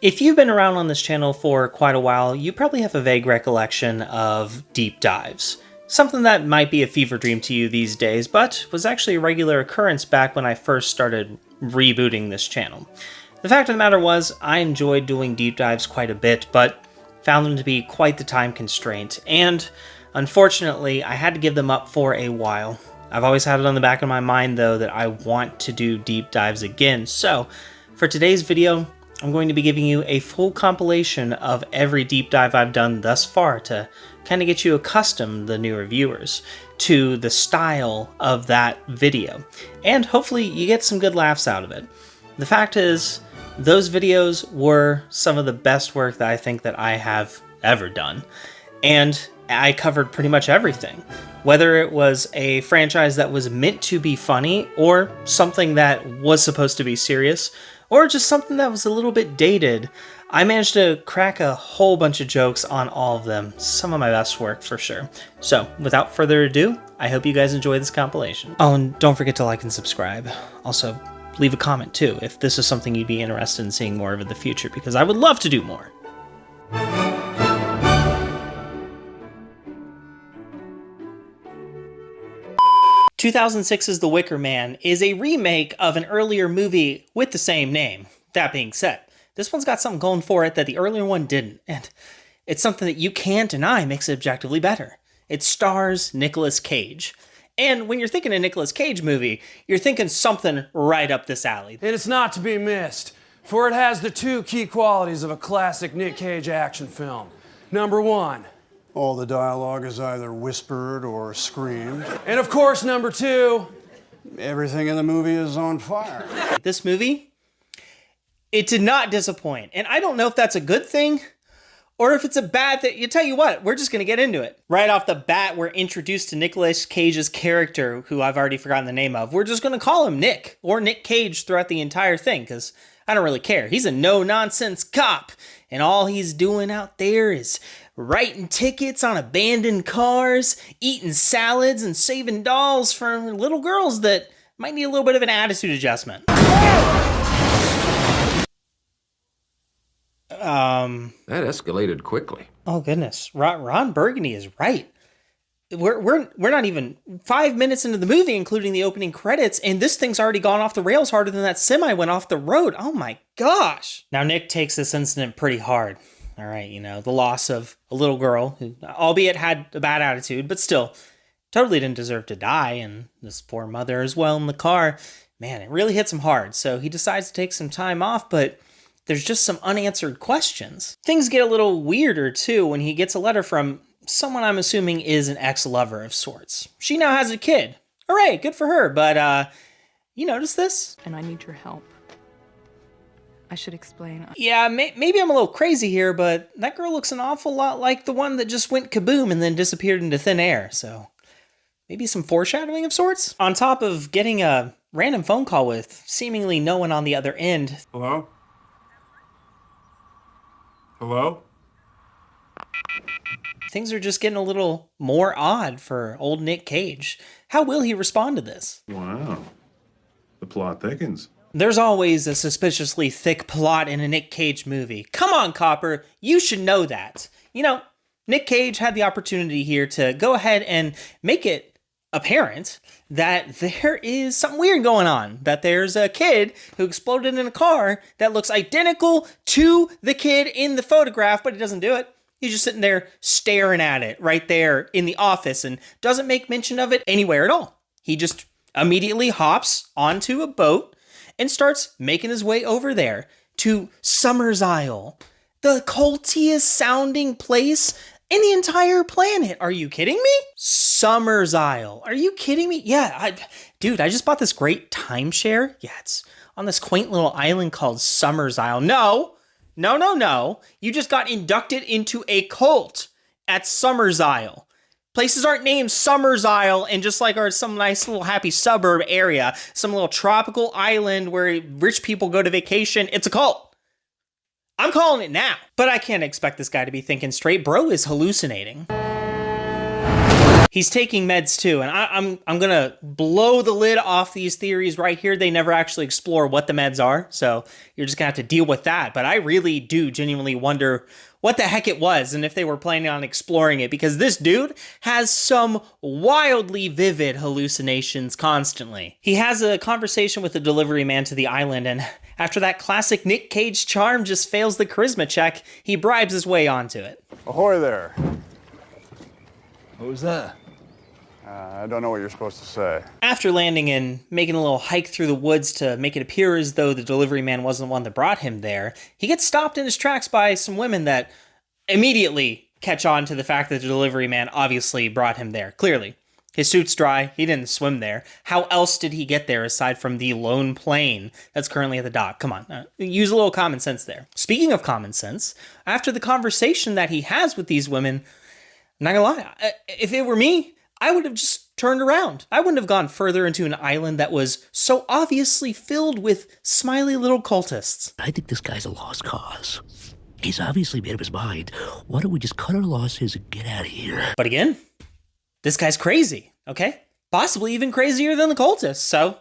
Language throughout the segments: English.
If you've been around on this channel for quite a while, you probably have a vague recollection of deep dives. Something that might be a fever dream to you these days, but was actually a regular occurrence back when I first started rebooting this channel. The fact of the matter was, I enjoyed doing deep dives quite a bit, but found them to be quite the time constraint, and unfortunately, I had to give them up for a while. I've always had it on the back of my mind, though, that I want to do deep dives again, so for today's video, I'm going to be giving you a full compilation of every deep dive I've done thus far to kind of get you accustomed, the newer viewers, to the style of that video. And hopefully you get some good laughs out of it. The fact is, those videos were some of the best work that I think that I have ever done. And I covered pretty much everything. Whether it was a franchise that was meant to be funny, or something that was supposed to be serious, or just something that was a little bit dated, I managed to crack a whole bunch of jokes on all of them. Some of my best work for sure. So, without further ado, I hope you guys enjoy this compilation. Oh, and don't forget to like and subscribe. Also, leave a comment too if this is something you'd be interested in seeing more of in the future, because I would love to do more. 2006's The Wicker Man is a remake of an earlier movie with the same name. That being said, this one's got something going for it that the earlier one didn't, and it's something that you can't deny makes it objectively better. It stars Nicolas Cage. And when you're thinking a Nicolas Cage movie, you're thinking something right up this alley. It is not to be missed, for it has the two key qualities of a classic Nick Cage action film. Number one, all the dialogue is either whispered or screamed. And of course, number two, everything in the movie is on fire. This movie, it did not disappoint. And I don't know if that's a good thing or if it's a bad thing. You tell you what, we're just going to get into it. Right off the bat, we're introduced to Nicolas Cage's character, who I've already forgotten the name of. We're just going to call him Nick, or Nick Cage, throughout the entire thing, because I don't really care. He's a no-nonsense cop, and all he's doing out there is writing tickets on abandoned cars, eating salads, and saving dolls for little girls that might need a little bit of an attitude adjustment. That escalated quickly. Oh goodness, Ron Burgundy is right. We're not even 5 minutes into the movie, including the opening credits, and this thing's already gone off the rails harder than that semi went off the road. Oh my gosh. Now Nick takes this incident pretty hard. All right, you know, the loss of a little girl who, albeit had a bad attitude, but still totally didn't deserve to die, and this poor mother as well in the car. Man, it really hits him hard. So he decides to take some time off, but there's just some unanswered questions. Things get a little weirder too when he gets a letter from someone I'm assuming is an ex-lover of sorts. She now has a kid. Hooray, good for her, but you notice this? And I need your help. I should explain. Yeah, maybe I'm a little crazy here, but that girl looks an awful lot like the one that just went kaboom and then disappeared into thin air, so maybe some foreshadowing of sorts? On top of getting a random phone call with seemingly no one on the other end. Hello? Hello? Things are just getting a little more odd for old Nick Cage. How will he respond to this? Wow. The plot thickens. There's always a suspiciously thick plot in a Nick Cage movie. Come on, Copper, you should know that. You know, Nick Cage had the opportunity here to go ahead and make it apparent that there is something weird going on. That there's a kid who exploded in a car that looks identical to the kid in the photograph, but he doesn't do it. He's just sitting there staring at it right there in the office and doesn't make mention of it anywhere at all. He just immediately hops onto a boat and starts making his way over there to Summer's Isle, the cultiest sounding place in the entire planet. Are you kidding me? Summer's Isle. Are you kidding me? Yeah, dude, I just bought this great timeshare. Yeah, it's on this quaint little island called Summer's Isle. No. You just got inducted into a cult at Summer's Isle. Places aren't named Summer's Isle and just like are some nice little happy suburb area, some little tropical island where rich people go to vacation. It's a cult. I'm calling it now. But I can't expect this guy to be thinking straight. Bro is hallucinating. He's taking meds too, and I'm gonna blow the lid off these theories right here. They never actually explore what the meds are, so you're just gonna have to deal with that. But I really do genuinely wonder what the heck it was and if they were planning on exploring it, because this dude has some wildly vivid hallucinations constantly. He has a conversation with the delivery man to the island, and after that classic Nick Cage charm just fails the charisma check, he bribes his way onto it. Ahoy there. What was that? I don't know what you're supposed to say. After landing and making a little hike through the woods to make it appear as though the delivery man wasn't the one that brought him there, he gets stopped in his tracks by some women that immediately catch on to the fact that the delivery man obviously brought him there. Clearly. His suit's dry, he didn't swim there. How else did he get there aside from the lone plane that's currently at the dock? Come on, use a little common sense there. Speaking of common sense, after the conversation that he has with these women, I'm not gonna lie, if it were me, I would have just turned around. I wouldn't have gone further into an island that was so obviously filled with smiley little cultists. I think this guy's a lost cause. He's obviously made up his mind. Why don't we just cut our losses and get out of here? But again, this guy's crazy, okay? Possibly even crazier than the cultists, so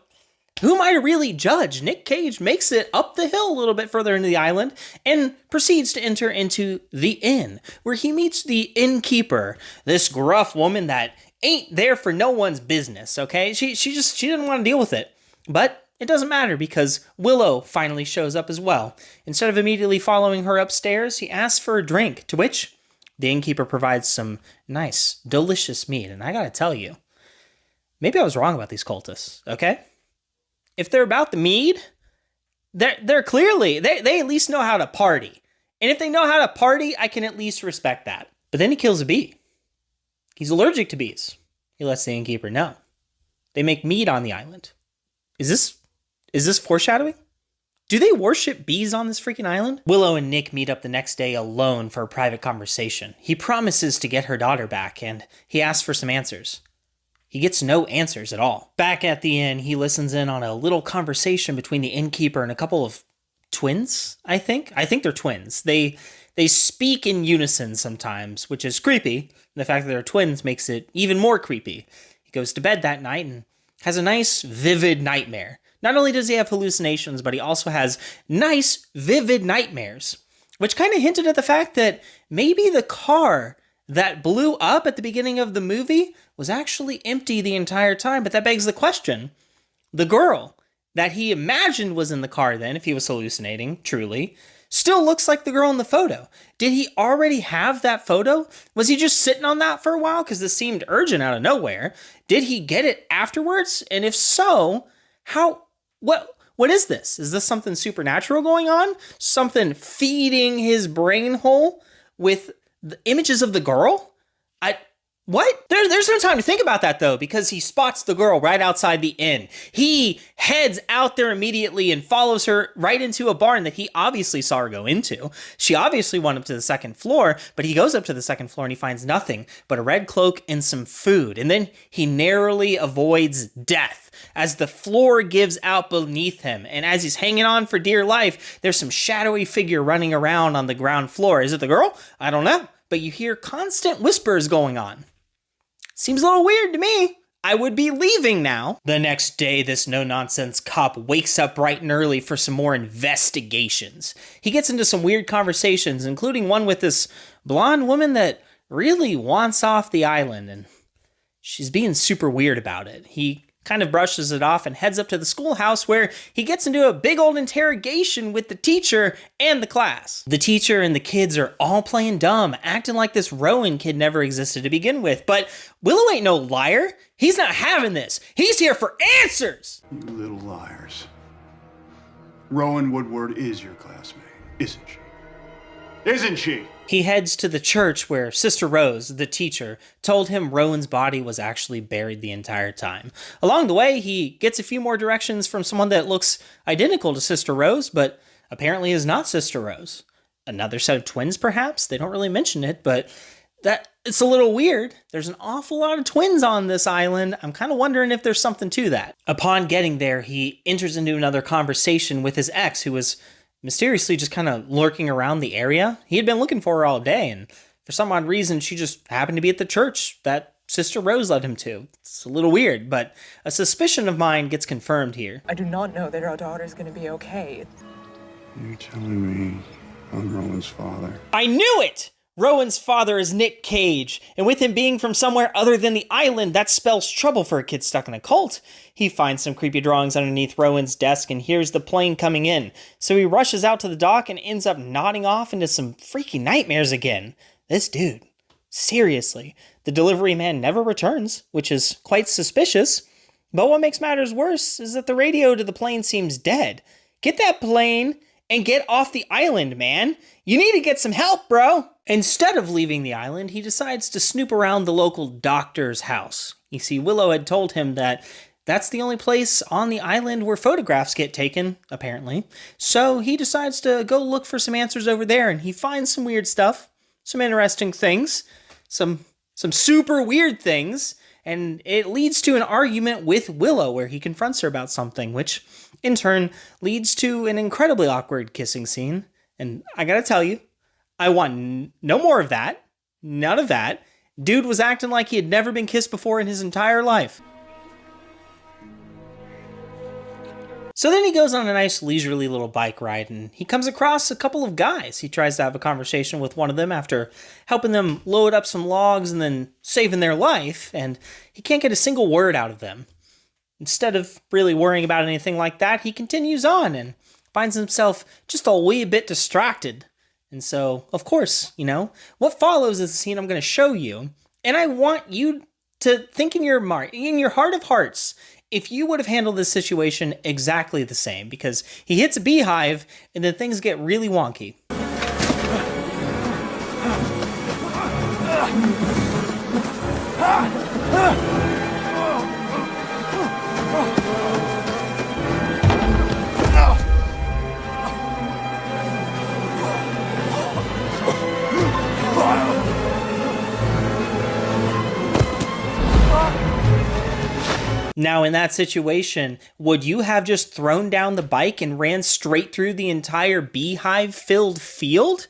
who am I to really judge? Nick Cage makes it up the hill a little bit further into the island and proceeds to enter into the inn, where he meets the innkeeper, this gruff woman that ain't there for no one's business, okay? She didn't want to deal with it. But it doesn't matter because Willow finally shows up as well. Instead of immediately following her upstairs, he asks for a drink, to which the innkeeper provides some nice, delicious meat. And I gotta tell you, maybe I was wrong about these cultists, okay? If they're about the mead, they're clearly, they at least know how to party. And if they know how to party, I can at least respect that. But then he kills a bee. He's allergic to bees. He lets the innkeeper know. They make mead on the island. Is this foreshadowing? Do they worship bees on this freaking island? Willow and Nick meet up the next day alone for a private conversation. He promises to get her daughter back, and he asks for some answers. He gets no answers at all. Back at the inn, he listens in on a little conversation between the innkeeper and a couple of twins, I think. I think they're twins. They speak in unison sometimes, which is creepy. The fact that they're twins makes it even more creepy. He goes to bed that night and has a nice, vivid nightmare. Not only does he have hallucinations, but he also has nice, vivid nightmares, which kind of hinted at the fact that maybe the car that blew up at the beginning of the movie was actually empty the entire time. But that begs the question, the girl that he imagined was in the car then, if he was hallucinating, truly, still looks like the girl in the photo. Did he already have that photo? Was he just sitting on that for a while? Because this seemed urgent out of nowhere. Did he get it afterwards? And if so, what is this? Is this something supernatural going on? Something feeding his brain hole with the images of the girl? What? There's no time to think about that, though, because he spots the girl right outside the inn. He heads out there immediately and follows her right into a barn that he obviously saw her go into. She obviously went up to the second floor, but he goes up to the second floor and he finds nothing but a red cloak and some food. And then he narrowly avoids death as the floor gives out beneath him. And as he's hanging on for dear life, there's some shadowy figure running around on the ground floor. Is it the girl? I don't know. But you hear constant whispers going on. Seems a little weird to me. I would be leaving now. The next day, this no-nonsense cop wakes up bright and early for some more investigations. He gets into some weird conversations, including one with this blonde woman that really wants off the island, and she's being super weird about it. He kind of brushes it off and heads up to the schoolhouse where he gets into a big old interrogation with the teacher and the class. The teacher and the kids are all playing dumb, acting like this Rowan kid never existed to begin with. But Willow ain't no liar. He's not having this. He's here for answers. You little liars. Rowan Woodward is your classmate, isn't she? Isn't she? He heads to the church where Sister Rose, the teacher, told him Rowan's body was actually buried the entire time. Along the way, he gets a few more directions from someone that looks identical to Sister Rose, but apparently is not Sister Rose. Another set of twins, perhaps? They don't really mention it, but it's a little weird. There's an awful lot of twins on this island. I'm kind of wondering if there's something to that. Upon getting there, he enters into another conversation with his ex, who was mysteriously just kind of lurking around the area. He had been looking for her all day, and for some odd reason, she just happened to be at the church that Sister Rose led him to. It's a little weird, but a suspicion of mine gets confirmed here. I do not know that our daughter is going to be okay. You're telling me I'm Rowan's father? I knew it! Rowan's father is Nick Cage, and with him being from somewhere other than the island, that spells trouble for a kid stuck in a cult. He finds some creepy drawings underneath Rowan's desk and hears the plane coming in, so he rushes out to the dock and ends up nodding off into some freaky nightmares again. This dude. Seriously. The delivery man never returns, which is quite suspicious. But what makes matters worse is that the radio to the plane seems dead. Get that plane and get off the island, man. You need to get some help, bro. Instead of leaving the island, he decides to snoop around the local doctor's house. You see, Willow had told him that that's the only place on the island where photographs get taken, apparently. So he decides to go look for some answers over there, and he finds some weird stuff, some interesting things, some super weird things, and it leads to an argument with Willow where he confronts her about something, which in turn leads to an incredibly awkward kissing scene. And I gotta tell you, I want no more of that. None of that. Dude was acting like he had never been kissed before in his entire life. So then he goes on a nice leisurely little bike ride and he comes across a couple of guys. He tries to have a conversation with one of them after helping them load up some logs and then saving their life, and he can't get a single word out of them. Instead of really worrying about anything like that, he continues on and finds himself just a wee bit distracted. And so, of course, what follows is the scene I'm going to show you. And I want you to think in your heart of hearts, if you would have handled this situation exactly the same, because he hits a beehive and then things get really wonky. Now, in that situation, would you have just thrown down the bike and ran straight through the entire beehive-filled field?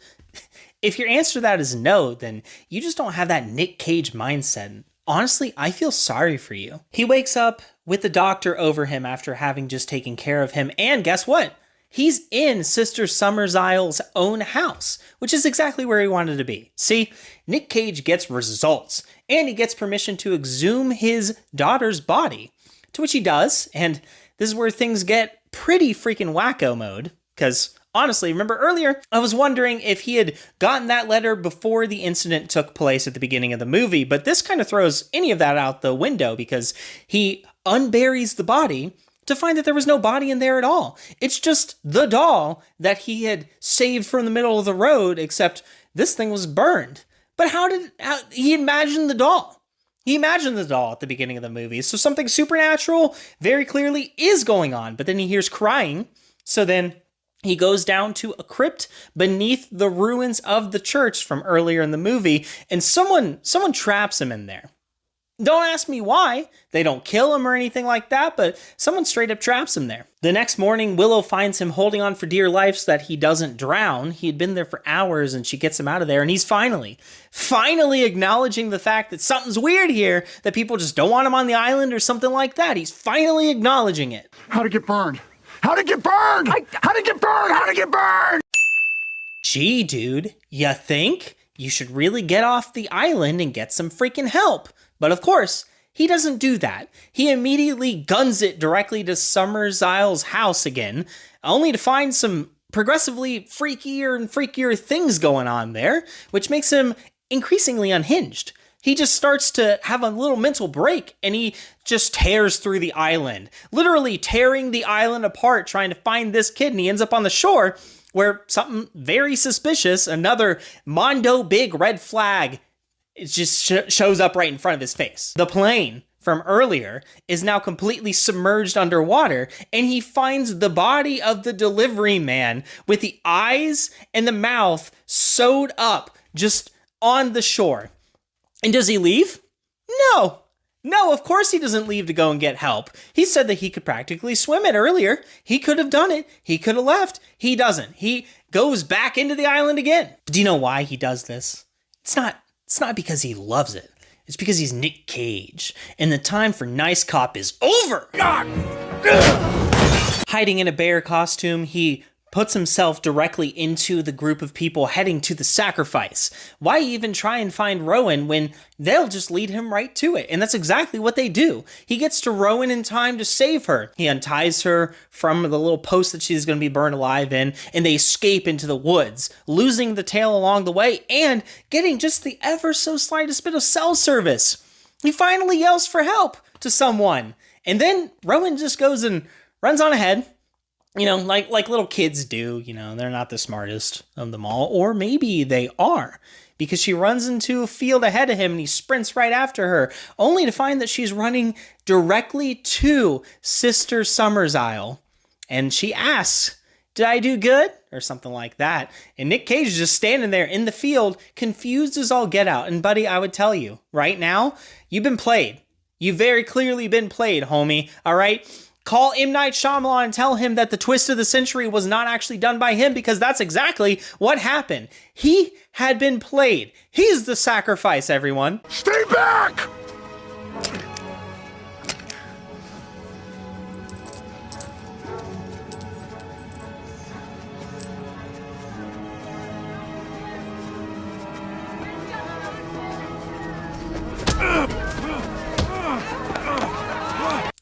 If your answer to that is no, then you just don't have that Nick Cage mindset. Honestly, I feel sorry for you. He wakes up with the doctor over him after having just taken care of him, and guess what? He's in Sister Summersile's own house, which is exactly where he wanted to be. See, Nick Cage gets results, and he gets permission to exhume his daughter's body. To which he does, and this is where things get pretty freaking wacko mode, because honestly, remember earlier, I was wondering if he had gotten that letter before the incident took place at the beginning of the movie, but this kind of throws any of that out the window because he unburies the body to find that there was no body in there at all. It's just the doll that he had saved from the middle of the road, except this thing was burned. But how he imagined the doll? He imagined the doll at the beginning of the movie, so something supernatural very clearly is going on, but then he hears crying, so then he goes down to a crypt beneath the ruins of the church from earlier in the movie, and someone traps him in there. Don't ask me why. They don't kill him or anything like that, but someone straight up traps him there. The next morning, Willow finds him holding on for dear life so that he doesn't drown. He had been there for hours and she gets him out of there, and he's finally acknowledging the fact that something's weird here, that people just don't want him on the island or something like that. He's finally acknowledging it. How'd it get burned? How'd it get burned? How'd it get burned? How'd it get burned? Gee, dude, you think? You should really get off the island and get some freaking help. But of course, he doesn't do that. He immediately guns it directly to Summersile's house again, only to find some progressively freakier and freakier things going on there, which makes him increasingly unhinged. He just starts to have a little mental break, and he just tears through the island, literally tearing the island apart, trying to find this kid, and he ends up on the shore where something very suspicious, another Mondo big red flag, it just shows up right in front of his face. The plane from earlier is now completely submerged underwater, and he finds the body of the delivery man with the eyes and the mouth sewed up just on the shore. And does he leave? No. No, of course he doesn't leave to go and get help. He said that he could practically swim it earlier. He could have done it. He could have left. He doesn't. He goes back into the island again. Do you know why he does this? It's not because he loves it. It's because he's Nick Cage, and the time for nice cop is over! Hiding in a bear costume, he puts himself directly into the group of people heading to the sacrifice. Why even try and find Rowan when they'll just lead him right to it? And that's exactly what they do. He gets to Rowan in time to save her. He unties her from the little post that she's going to be burned alive in, and they escape into the woods, losing the tail along the way and getting just the ever so slightest bit of cell service. He finally yells for help to someone, and then Rowan just goes and runs on ahead. You know, like little kids do, you know, they're not the smartest of them all, or maybe they are, because she runs into a field ahead of him and he sprints right after her, only to find that she's running directly to Sister Summersisle. And she asks, "Did I do good?" or something like that. And Nick Cage is just standing there in the field, confused as all get out. And buddy, I would tell you, right now, you've been played. You've very clearly been played, homie, all right? Call M. Night Shyamalan and tell him that the twist of the century was not actually done by him, because that's exactly what happened. He had been played. He's the sacrifice, everyone. Stay back!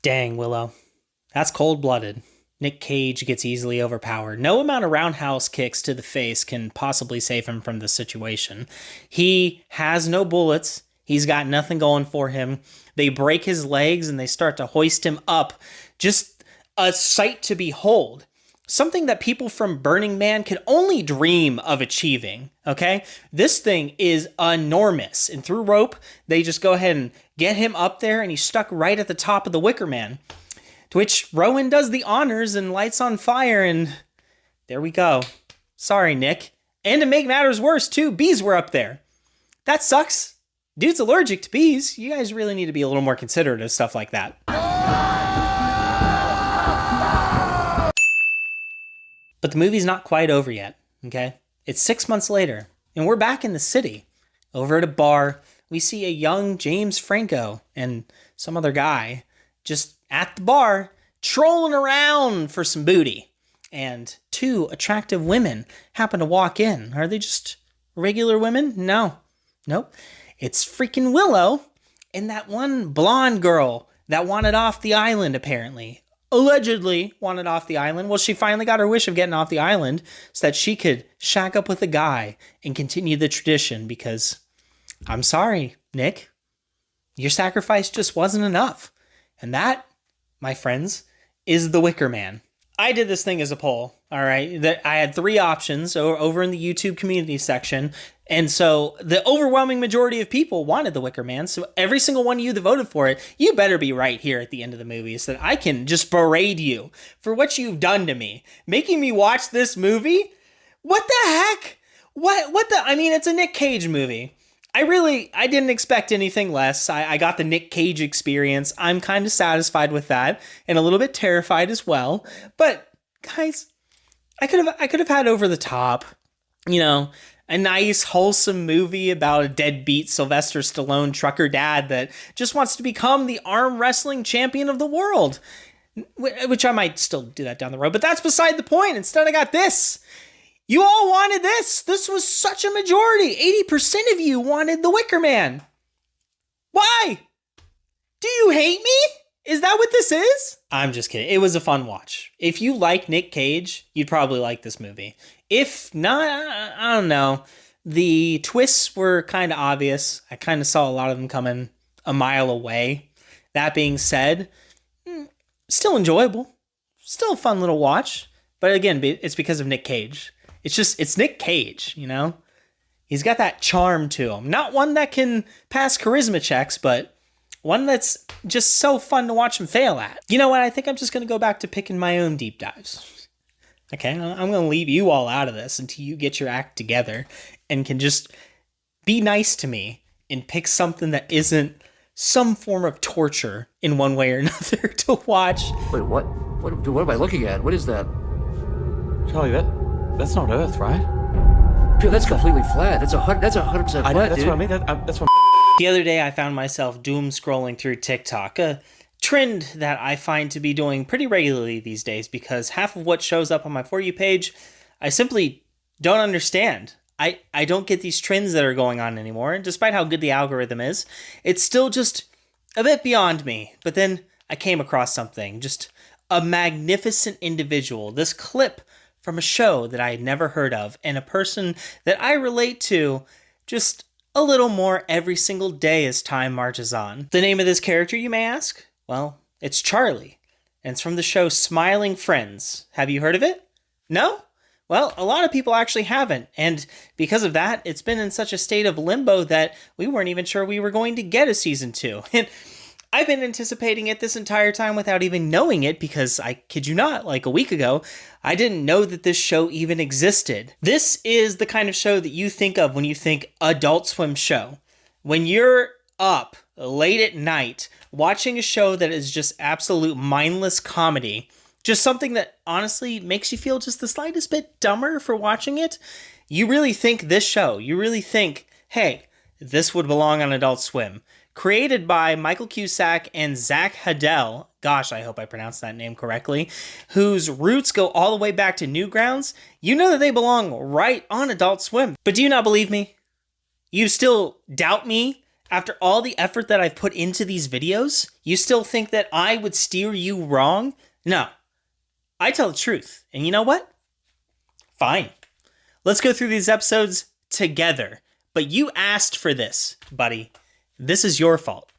Dang, Willow. That's cold-blooded. Nick Cage gets easily overpowered. No amount of roundhouse kicks to the face can possibly save him from this situation. He has no bullets. He's got nothing going for him. They break his legs and they start to hoist him up. Just a sight to behold. Something that people from Burning Man could only dream of achieving, okay? This thing is enormous. And through rope, they just go ahead and get him up there, and he's stuck right at the top of the Wicker Man. To which Rowan does the honors and lights on fire, and there we go. Sorry, Nick. And to make matters worse, too, bees were up there. That sucks. Dude's allergic to bees. You guys really need to be a little more considerate of stuff like that. But the movie's not quite over yet, okay? It's 6 months later, and we're back in the city. Over at a bar, we see a young James Franco and some other guy just at the bar trolling around for some booty. And two attractive women happen to walk in. Are they just regular women? No. Nope. It's freaking Willow and that one blonde girl that wanted off the island, apparently. Allegedly wanted off the island. Well, she finally got her wish of getting off the island so that she could shack up with a guy and continue the tradition, because I'm sorry, Nick, your sacrifice just wasn't enough. And that, my friends, is the Wicker Man. I did this thing as a poll, all right? That I had 3 options over in the YouTube community section. And so the overwhelming majority of people wanted the Wicker Man. So every single one of you that voted for it, you better be right here at the end of the movie so that I can just berate you for what you've done to me. Making me watch this movie? What the heck? I mean, it's a Nick Cage movie. I didn't expect anything less. I got the Nick Cage experience. I'm kind of satisfied with that and a little bit terrified as well. But guys, I could have had over the top, you know, a nice wholesome movie about a deadbeat Sylvester Stallone trucker dad that just wants to become the arm wrestling champion of the world, which I might still do that down the road, but that's beside the point. Instead, I got this. You all wanted this. This was such a majority. 80% of you wanted the Wicker Man. Why? Do you hate me? Is that what this is? I'm just kidding. It was a fun watch. If you like Nick Cage, you'd probably like this movie. If not, I don't know. The twists were kind of obvious. I kind of saw a lot of them coming a mile away. That being said, still enjoyable. Still a fun little watch. But again, it's because of Nick Cage. It's Nick Cage, you know? He's got that charm to him. Not one that can pass charisma checks, but one that's just so fun to watch him fail at. You know what? I think I'm just going to go back to picking my own deep dives. Okay? I'm going to leave you all out of this until you get your act together and can just be nice to me and pick something that isn't some form of torture in one way or another to watch. Wait, what? What am I looking at? What is that? Charlie, that's not Earth, right? Dude, that's completely flat. That's 100% flat, That's dude. what I mean. That's what. The other day, I found myself doom scrolling through TikTok, a trend that I find to be doing pretty regularly these days because half of what shows up on my For You page, I simply don't understand. I don't get these trends that are going on anymore, despite how good the algorithm is. It's still just a bit beyond me. But then I came across something, just a magnificent individual, this clip from a show that I had never heard of, and a person that I relate to just a little more every single day as time marches on. The name of this character, you may ask? Well, it's Charlie, and it's from the show Smiling Friends. Have you heard of it? No? Well, a lot of people actually haven't, and because of that, it's been in such a state of limbo that we weren't even sure we were going to get a season 2. And I've been anticipating it this entire time without even knowing it because, I kid you not, like a week ago, I didn't know that this show even existed. This is the kind of show that you think of when you think Adult Swim show. When you're up late at night watching a show that is just absolute mindless comedy, just something that honestly makes you feel just the slightest bit dumber for watching it, you really think this show, you really think, hey, this would belong on Adult Swim. Created by Michael Cusack and Zach Hadel, gosh, I hope I pronounced that name correctly, whose roots go all the way back to Newgrounds, you know that they belong right on Adult Swim. But do you not believe me? You still doubt me after all the effort that I've put into these videos? You still think that I would steer you wrong? No. I tell the truth. And you know what? Fine. Let's go through these episodes together. But you asked for this, buddy. This is your fault.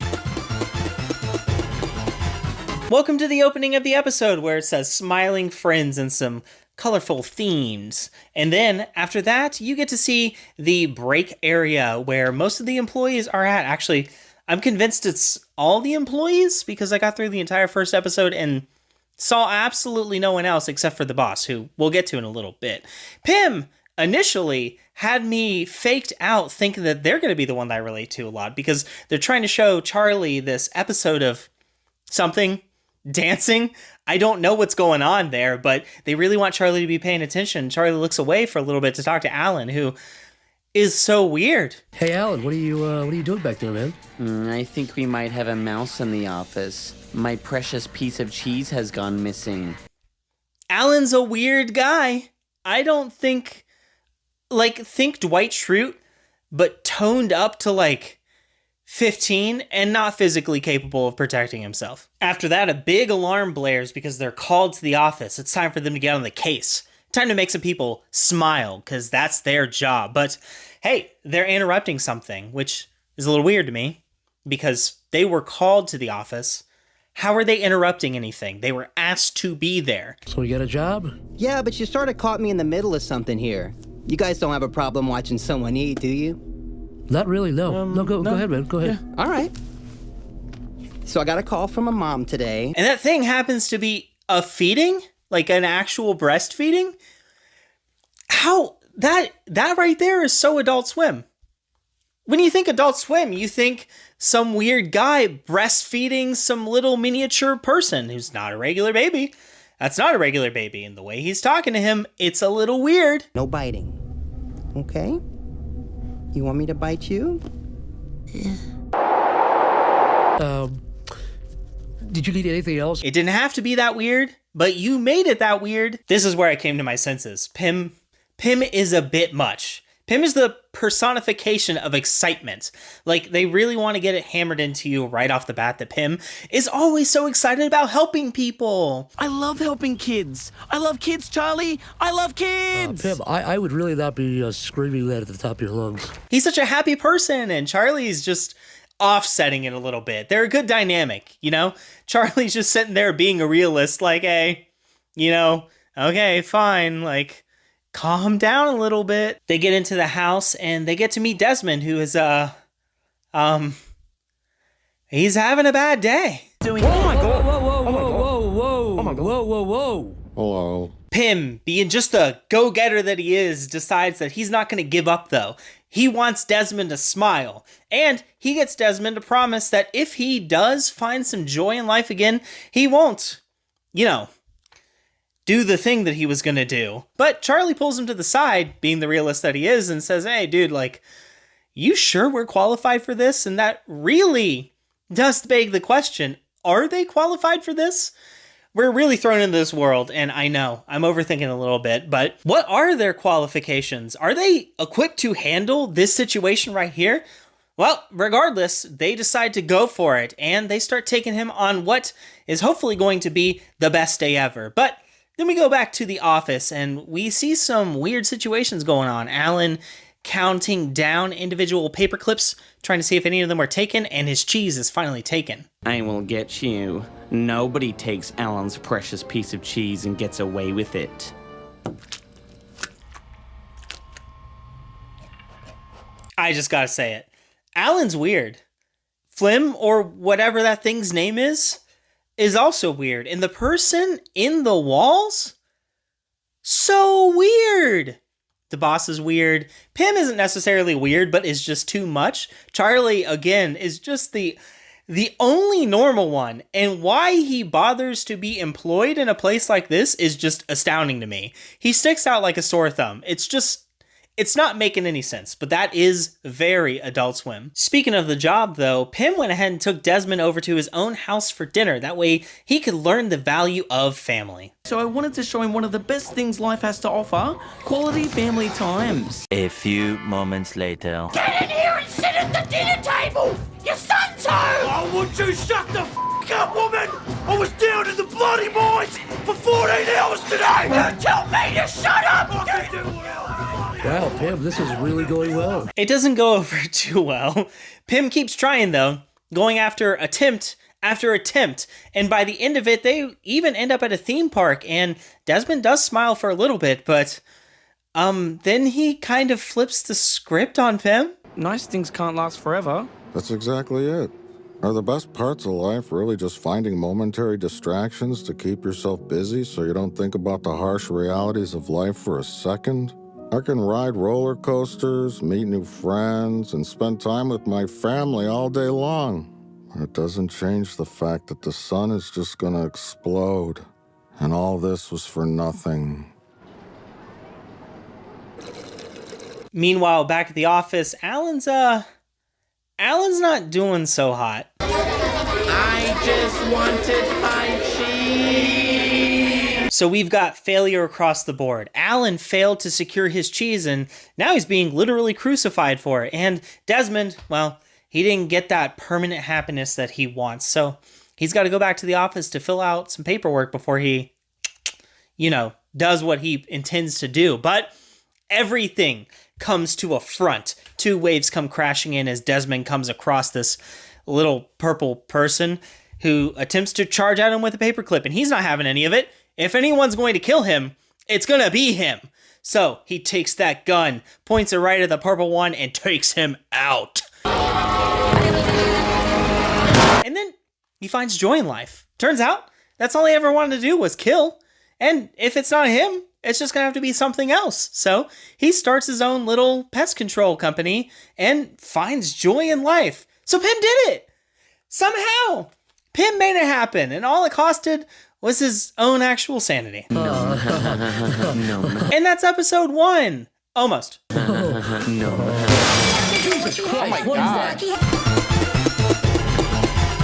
Welcome to the opening of the episode where it says Smiling Friends and some colorful themes. And then after that, you get to see the break area where most of the employees are at. Actually, I'm convinced it's all the employees because I got through the entire first episode and saw absolutely no one else except for the boss, who we'll get to in a little bit. Pim initially had me faked out thinking that they're going to be the one that I relate to a lot because they're trying to show Charlie this episode of something, dancing. I don't know what's going on there, but they really want Charlie to be paying attention. Charlie looks away for a little bit to talk to Alan, who is so weird. Hey, Alan, what are you doing back there, man? I think we might have a mouse in the office. My precious piece of cheese has gone missing. Alan's a weird guy. I don't think... think Dwight Schrute, but toned up to 15 and not physically capable of protecting himself. After that, a big alarm blares because they're called to the office. It's time for them to get on the case. Time to make some people smile because that's their job. But hey, they're interrupting something, which is a little weird to me because they were called to the office. How are they interrupting anything? They were asked to be there. So you got a job? Yeah, but you sort of caught me in the middle of something here. You guys don't have a problem watching someone eat, do you? Not really, no. Go ahead, man. Go ahead. Yeah. All right. So I got a call from a mom today. And that thing happens to be a feeding? Like an actual breastfeeding? How? That right there is so Adult Swim. When you think Adult Swim, you think some weird guy breastfeeding some little miniature person who's not a regular baby. That's not a regular baby, and the way he's talking to him, it's a little weird. No biting. Okay? You want me to bite you? Did you need anything else? It didn't have to be that weird, but you made it that weird. This is where I came to my senses. Pim is a bit much. Pim is the personification of excitement. They really want to get it hammered into you right off the bat that Pim is always so excited about helping people. I love helping kids. I love kids, Charlie. I love kids. Pim, I would really not be screaming that at the top of your lungs. He's such a happy person, and Charlie's just offsetting it a little bit. They're a good dynamic, you know? Charlie's just sitting there being a realist, hey, okay, fine, calm down a little bit. They get into the house and they get to meet Desmond, who is, he's having a bad day. Oh my God. Whoa. Oh my God. Whoa. Hello. Pim, being just the go-getter that he is, decides that he's not going to give up, though. He wants Desmond to smile. And he gets Desmond to promise that if he does find some joy in life again, he won't, do the thing that he was going to do. But Charlie pulls him to the side, being the realist that he is, and says, hey, dude, like, you sure we're qualified for this? And that really does beg the question, are they qualified for this? We're really thrown into this world, and I know, I'm overthinking a little bit, but what are their qualifications? Are they equipped to handle this situation right here? Well, regardless, they decide to go for it, and they start taking him on what is hopefully going to be the best day ever. But then we go back to the office, and we see some weird situations going on. Alan counting down individual paper clips, trying to see if any of them are taken, and his cheese is finally taken. I will get you. Nobody takes Alan's precious piece of cheese and gets away with it. I just gotta say it. Alan's weird. Flim, or whatever that thing's name is also weird. And the person in the walls? So weird. The boss is weird. Pim isn't necessarily weird, but is just too much. Charlie, again, is just the only normal one. And why he bothers to be employed in a place like this is just astounding to me. He sticks out like a sore thumb. It's not making any sense, but that is very Adult Swim. Speaking of the job, though, Pim went ahead and took Desmond over to his own house for dinner. That way, he could learn the value of family. So I wanted to show him one of the best things life has to offer, quality family times. A few moments later. Get in here and sit at the dinner table! Your son's home! Oh, would you shut the f up, woman? I was down in the bloody mines for 14 hours today! You tell me to shut up! Wow, Pim, this is really going well. It doesn't go over too well. Pim keeps trying, though, going after attempt after attempt, and by the end of it, they even end up at a theme park, and Desmond does smile for a little bit, but then he kind of flips the script on Pim. Nice things can't last forever. That's exactly it. Are the best parts of life really just finding momentary distractions to keep yourself busy so you don't think about the harsh realities of life for a second? I can ride roller coasters, meet new friends, and spend time with my family all day long. It doesn't change the fact that the sun is just gonna explode. And all this was for nothing. Meanwhile, back at the office, Alan's not doing so hot. I just wanted my cheese. So we've got failure across the board. Alan failed to secure his cheese, and now he's being literally crucified for it. And Desmond, well, he didn't get that permanent happiness that he wants. So he's got to go back to the office to fill out some paperwork before he, does what he intends to do. But everything comes to a front. Two waves come crashing in as Desmond comes across this little purple person who attempts to charge at him with a paperclip, and he's not having any of it. If anyone's going to kill him, it's going to be him. So he takes that gun, points it right at the purple one, and takes him out. And then he finds joy in life. Turns out that's all he ever wanted to do was kill. And if it's not him, it's just going to have to be something else. So he starts his own little pest control company and finds joy in life. So Pim did it. Somehow, Pim made it happen. And all it costed was his own actual sanity. No. And that's episode 1. Almost. No. Jesus Christ, what is that?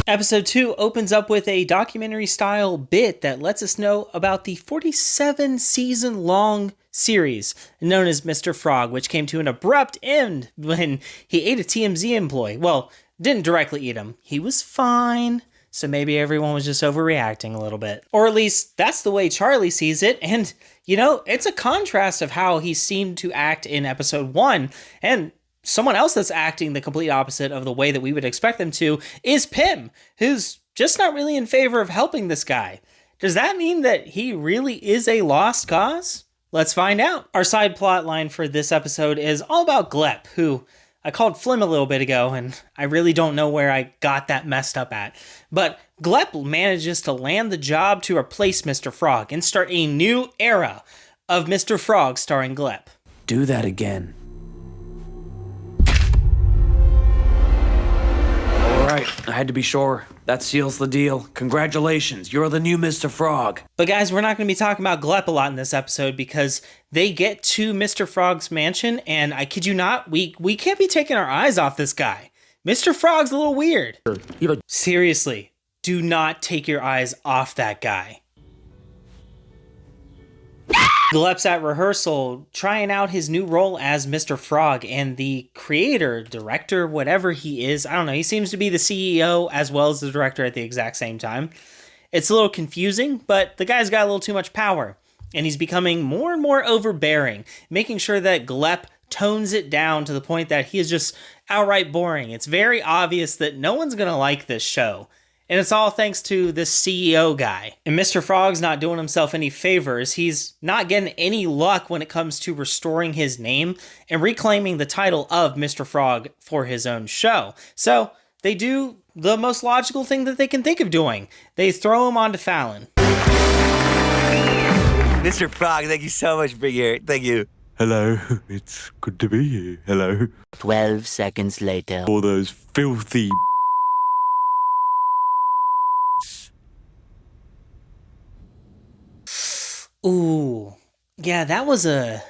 Episode 2 opens up with a documentary-style bit that lets us know about the 47-season-long series known as Mr. Frog, which came to an abrupt end when he ate a TMZ employee. Well, didn't directly eat him. He was fine, so maybe everyone was just overreacting a little bit. Or at least, that's the way Charlie sees it, and, it's a contrast of how he seemed to act in episode 1, and someone else that's acting the complete opposite of the way that we would expect them to is Pim, who's just not really in favor of helping this guy. Does that mean that he really is a lost cause? Let's find out. Our side plot line for this episode is all about Glep, who I called Flim a little bit ago, and I really don't know where I got that messed up at. But Glep manages to land the job to replace Mr. Frog and start a new era of Mr. Frog starring Glep. Do that again. right, I had to be sure. That seals the deal. Congratulations, you're the new Mr. Frog. But guys, we're not going to be talking about Glep a lot in this episode because they get to Mr. Frog's mansion, and I kid you not, we can't be taking our eyes off this guy. Mr. Frog's a little weird. Seriously, do not take your eyes off that guy. Glep's at rehearsal trying out his new role as Mr. Frog, and the creator, director, whatever he is, I don't know, he seems to be the CEO as well as the director at the exact same time. It's a little confusing, but the guy's got a little too much power, and he's becoming more and more overbearing, making sure that Glep tones it down to the point that he is just outright boring. It's very obvious that no one's gonna like this show. And it's all thanks to this CEO guy. And Mr. Frog's not doing himself any favors. He's not getting any luck when it comes to restoring his name and reclaiming the title of Mr. Frog for his own show. So they do the most logical thing that they can think of doing. They throw him onto Fallon. Mr. Frog, thank you so much for being here. Thank you. Hello, it's good to be here. Hello. 12 seconds later. All those filthy... Ooh, yeah, that was a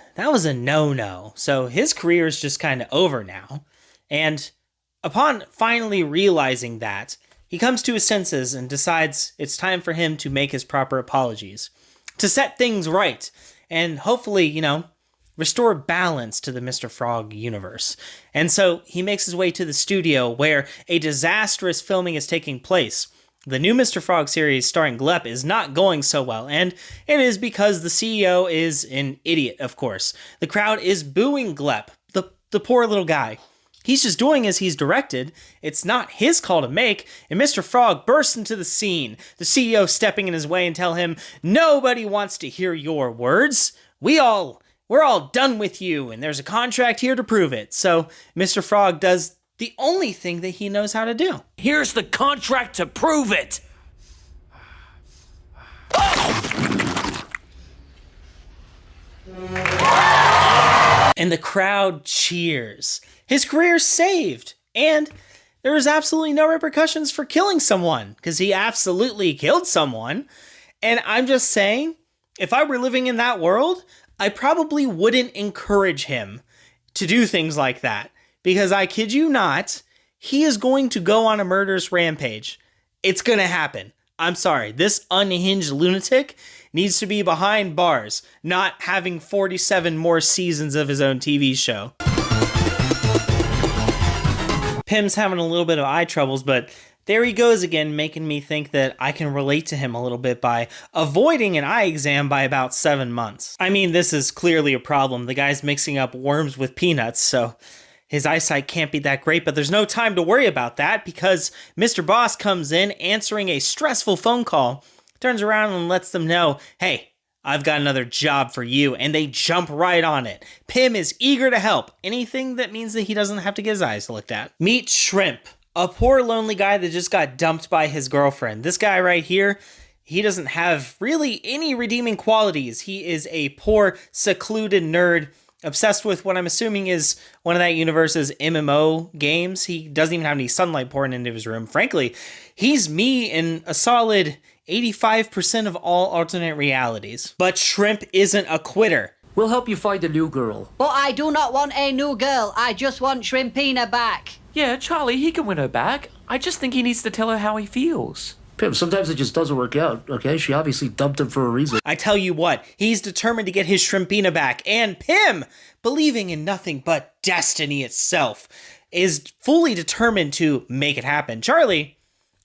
no-no. So his career is just kind of over now. And upon finally realizing that, he comes to his senses and decides it's time for him to make his proper apologies, to set things right, and hopefully, restore balance to the Mr. Frog universe. And so he makes his way to the studio where a disastrous filming is taking place. The new Mr. Frog series starring Glep is not going so well, and it is because the CEO is an idiot, of course. The crowd is booing Glep, the poor little guy. He's just doing as he's directed. It's not his call to make, and Mr. Frog bursts into the scene, the CEO stepping in his way and tell him, "Nobody wants to hear your words. We're all done with you, and there's a contract here to prove it." So Mr. Frog does the only thing that he knows how to do. Here's the contract to prove it! And the crowd cheers. His career's saved, and there is absolutely no repercussions for killing someone, because he absolutely killed someone. And I'm just saying, if I were living in that world, I probably wouldn't encourage him to do things like that. Because I kid you not, he is going to go on a murderous rampage. It's going to happen. I'm sorry. This unhinged lunatic needs to be behind bars, not having 47 more seasons of his own TV show. Pim's having a little bit of eye troubles, but there he goes again, making me think that I can relate to him a little bit by avoiding an eye exam by about 7 months. I mean, this is clearly a problem. The guy's mixing up worms with peanuts, so his eyesight can't be that great, but there's no time to worry about that because Mr. Boss comes in answering a stressful phone call, turns around and lets them know, "Hey, I've got another job for you," and they jump right on it. Pim is eager to help, anything that means that he doesn't have to get his eyes looked at. Meet Shrimp, a poor lonely guy that just got dumped by his girlfriend. This guy right here, he doesn't have really any redeeming qualities. He is a poor, secluded nerd obsessed with what I'm assuming is one of that universe's MMO games. He doesn't even have any sunlight pouring into his room. Frankly, he's me in a solid 85% of all alternate realities. But Shrimp isn't a quitter. We'll help you find a new girl. But I do not want a new girl. I just want Shrimpina back. Yeah, Charlie, he can win her back. I just think he needs to tell her how he feels. Pim, sometimes it just doesn't work out, okay? She obviously dumped him for a reason. I tell you what, he's determined to get his Shrimpina back, and Pim, believing in nothing but destiny itself, is fully determined to make it happen. Charlie,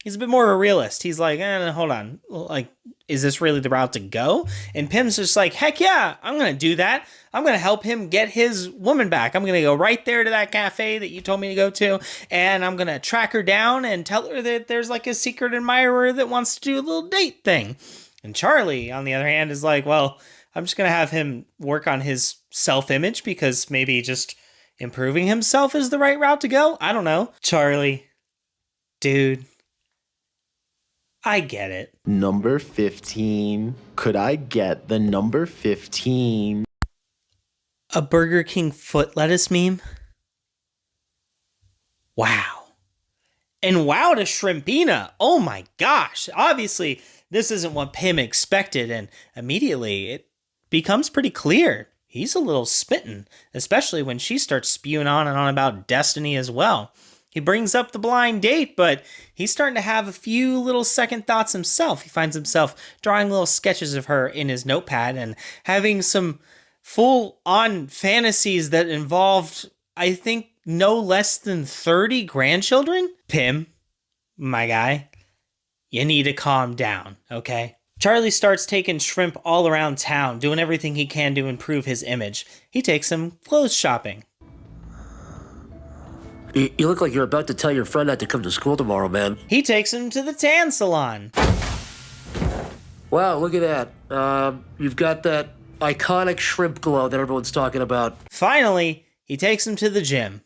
he's a bit more of a realist. He's like, hold on, like, is this really the route to go? And Pim's just like, heck yeah, I'm gonna do that. I'm gonna help him get his woman back. I'm gonna go right there to that cafe that you told me to go to, and I'm gonna track her down and tell her that there's like a secret admirer that wants to do a little date thing. And Charlie, on the other hand, is like, well, I'm just gonna have him work on his self-image because maybe just improving himself is the right route to go. I don't know. Charlie, dude, I get it. Number 15. Could I get the number 15? A Burger King foot lettuce meme? Wow. And wow to Shrimpina. Oh my gosh. Obviously, this isn't what Pym expected, and immediately it becomes pretty clear. He's a little smitten, especially when she starts spewing on and on about destiny as well. He brings up the blind date, but he's starting to have a few little second thoughts himself. He finds himself drawing little sketches of her in his notepad and having some full-on fantasies that involved, I think, no less than 30 grandchildren? Pym, my guy, you need to calm down, okay? Charlie starts taking Shrimp all around town, doing everything he can to improve his image. He takes him clothes shopping. You look like you're about to tell your friend not to come to school tomorrow, man. He takes him to the tan salon. Wow, look at that. You've got that iconic shrimp glow that everyone's talking about. Finally, he takes him to the gym.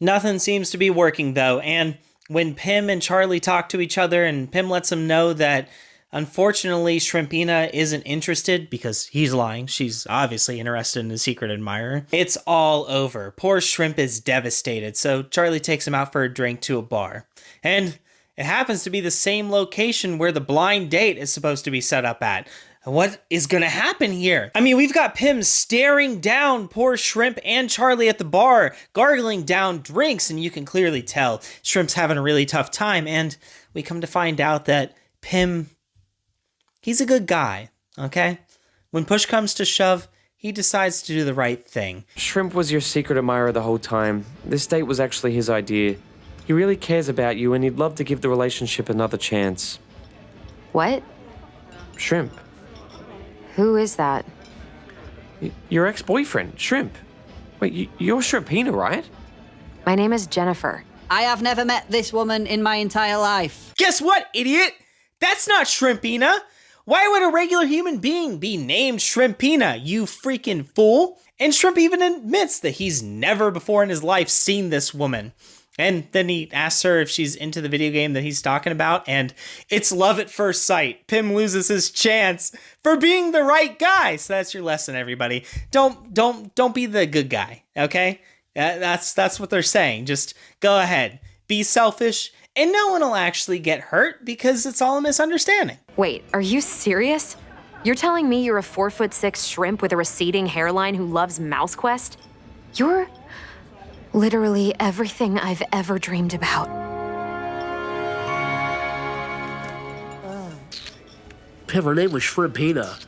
Nothing seems to be working though, and when Pym and Charlie talk to each other and Pym lets him know that unfortunately Shrimpina isn't interested because he's lying, she's obviously interested in his secret admirer, it's all over. Poor Shrimp is devastated, so Charlie takes him out for a drink to a bar. And it happens to be the same location where the blind date is supposed to be set up at. What is gonna happen here? I mean, we've got Pym staring down poor Shrimp and Charlie at the bar, gargling down drinks, and you can clearly tell Shrimp's having a really tough time, and we come to find out that Pym, he's a good guy, okay? When push comes to shove, he decides to do the right thing. Shrimp was your secret admirer the whole time. This date was actually his idea. He really cares about you, and he'd love to give the relationship another chance. What? Shrimp. Who is that? Your ex-boyfriend, Shrimp. Wait, you're Shrimpina, right? My name is Jennifer. I have never met this woman in my entire life. Guess what, idiot? That's not Shrimpina. Why would a regular human being be named Shrimpina, you freaking fool? And Shrimp even admits that he's never before in his life seen this woman. And then he asks her if she's into the video game that he's talking about, and it's love at first sight. Pym loses his chance for being the right guy. So that's your lesson, everybody. Don't be the good guy, okay? That's what they're saying. Just go ahead, be selfish, and no one will actually get hurt because it's all a misunderstanding. Wait, are you serious? You're telling me you're a 4'6" shrimp with a receding hairline who loves Mouse Quest? You're literally everything I've ever dreamed about. Pym, her name was Shrimpina.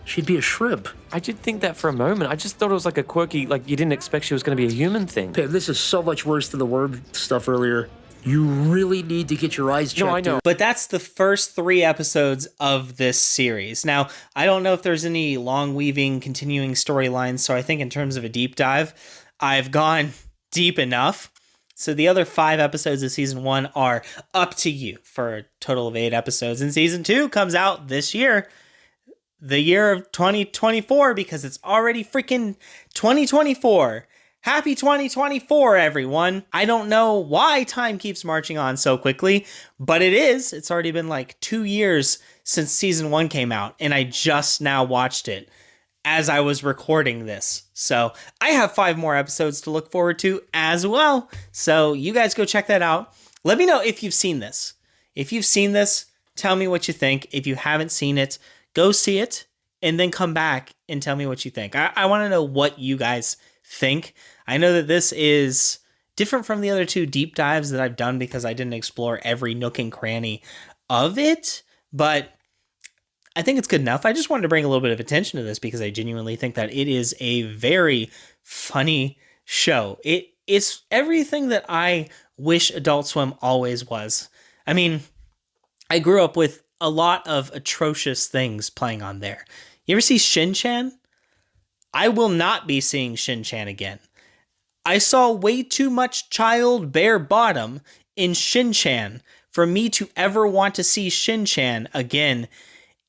She'd be a shrimp. I did think that for a moment. I just thought it was like a quirky, like you didn't expect she was going to be a human thing. Pym, this is so much worse than the worm stuff earlier. You really need to get your eyes checked. No, I know. But that's the first 3 episodes of this series. Now, I don't know if there's any long weaving, continuing storylines, so I think in terms of a deep dive, I've gone deep enough. So the other 5 episodes of season 1 are up to you for a total of 8 episodes. And season 2 comes out this year, the year of 2024, because it's already freaking 2024. Happy 2024, everyone. I don't know why time keeps marching on so quickly, but it is. It's already been like 2 years since season 1 came out, and I just now watched it as I was recording this. So I have 5 more episodes to look forward to as well. So you guys go check that out. Let me know if you've seen this. If you've seen this, tell me what you think. If you haven't seen it, go see it and then come back and tell me what you think. I want to know what you guys think. I know that this is different from the other 2 deep dives that I've done because I didn't explore every nook and cranny of it, but I think it's good enough. I just wanted to bring a little bit of attention to this because I genuinely think that it is a very funny show. It's everything that I wish Adult Swim always was. I mean, I grew up with a lot of atrocious things playing on there. You ever see Shin-Chan? I will not be seeing Shin-Chan again. I saw way too much child bare bottom in Shin-Chan for me to ever want to see Shin-Chan again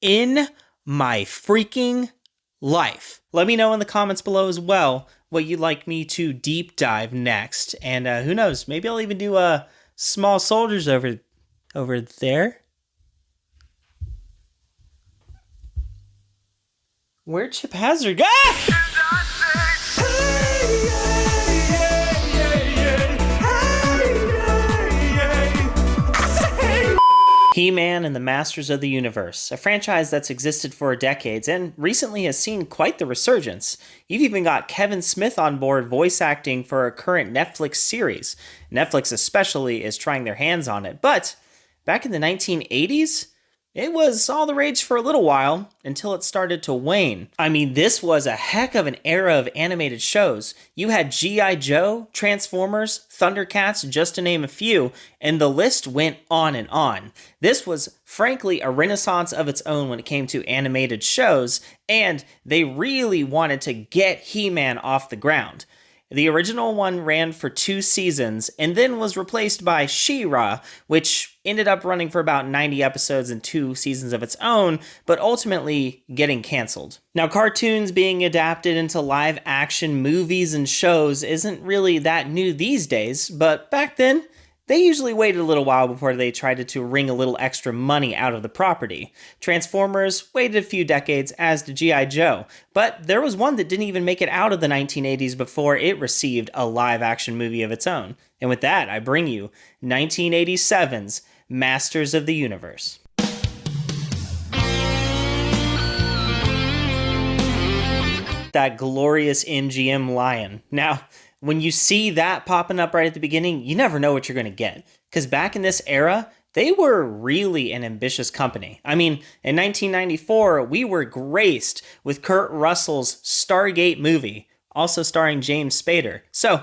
in my freaking life. Let me know in the comments below as well what you'd like me to deep dive next. And who knows, maybe I'll even do Small Soldiers over there. Where'd Chip Hazard go? He-Man and the Masters of the Universe, a franchise that's existed for decades and recently has seen quite the resurgence. You've even got Kevin Smith on board voice acting for a current Netflix series. Netflix especially is trying their hands on it, but back in the 1980s, it was all the rage for a little while until it started to wane. I mean, this was a heck of an era of animated shows. You had G.I. Joe, Transformers, Thundercats, just to name a few, and the list went on and on. This was, frankly, a renaissance of its own when it came to animated shows, and they really wanted to get He-Man off the ground. The original one ran for 2 seasons and then was replaced by She-Ra, which ended up running for about 90 episodes and 2 seasons of its own, but ultimately getting canceled. Now, cartoons being adapted into live-action movies and shows isn't really that new these days, but back then, they usually waited a little while before they tried to wring a little extra money out of the property. Transformers waited a few decades, as did G.I. Joe, but there was one that didn't even make it out of the 1980s before it received a live-action movie of its own. And with that, I bring you 1987's Masters of the Universe. That glorious MGM lion. Now, when you see that popping up right at the beginning, you never know what you're going to get. Because back in this era, they were really an ambitious company. I mean, in 1994, we were graced with Kurt Russell's Stargate movie, also starring James Spader. So,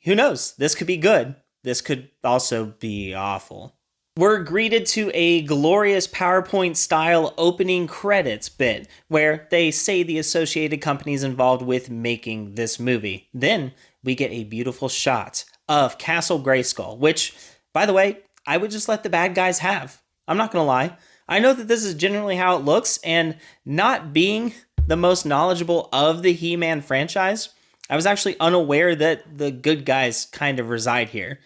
who knows? This could be good. This could also be awful. We're greeted to a glorious PowerPoint-style opening credits bit, where they say the associated companies involved with making this movie. Then, we get a beautiful shot of Castle Grayskull, which, by the way, I would just let the bad guys have. I'm not gonna lie. I know that this is generally how it looks, and not being the most knowledgeable of the He-Man franchise, I was actually unaware that the good guys kind of reside here.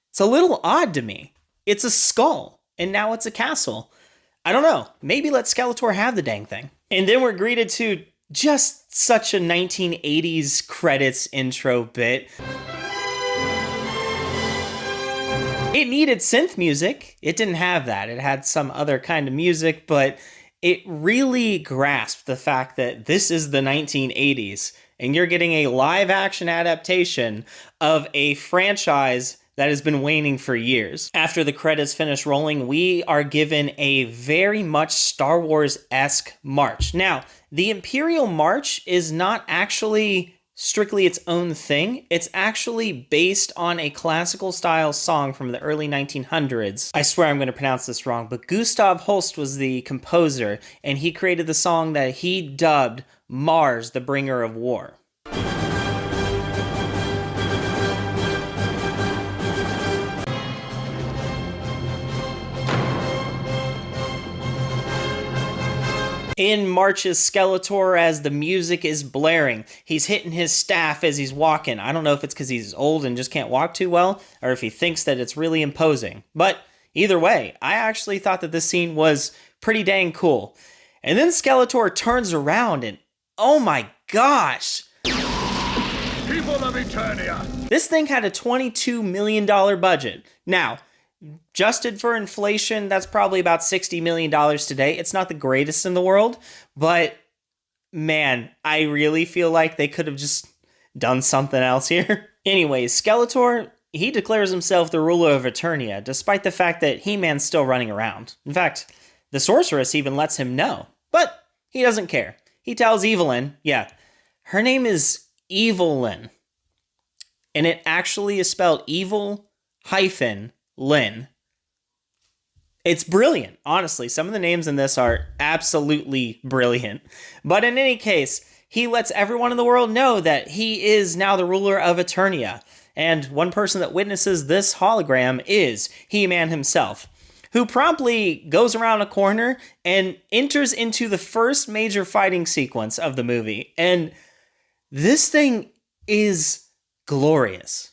It's a little odd to me. It's a skull, and now it's a castle. I don't know. Maybe let Skeletor have the dang thing. And then we're greeted to just such a 1980s credits intro bit. It needed synth music. It didn't have that. It had some other kind of music, but it really grasped the fact that this is the 1980s, and you're getting a live-action adaptation of a franchise that has been waning for years. After the credits finish rolling, we are given a very much Star Wars-esque march. Now, the Imperial March is not actually strictly its own thing. It's actually based on a classical style song from the early 1900s. I swear I'm going to pronounce this wrong, but Gustav Holst was the composer, and he created the song that he dubbed Mars, the Bringer of War. In marches Skeletor as the music is blaring. He's hitting his staff as he's walking. I don't know if it's because he's old and just can't walk too well, or if he thinks that it's really imposing. But either way, I actually thought that this scene was pretty dang cool. And then Skeletor turns around and, oh my gosh! People of Eternia! This thing had a $22 million budget. Now, adjusted for inflation, that's probably about $60 million today. It's not the greatest in the world, but man, I really feel like they could have just done something else here. Anyways, Skeletor, he declares himself the ruler of Eternia, despite the fact that He-Man's still running around. In fact, the sorceress even lets him know, but he doesn't care. He tells Evelyn, yeah, her name is Evelyn, and it actually is spelled evil-Lyn. It's brilliant, honestly. Some of the names in this are absolutely brilliant. But in any case, he lets everyone in the world know that he is now the ruler of Eternia. And one person that witnesses this hologram is He-Man himself, who promptly goes around a corner and enters into the first major fighting sequence of the movie. And this thing is glorious.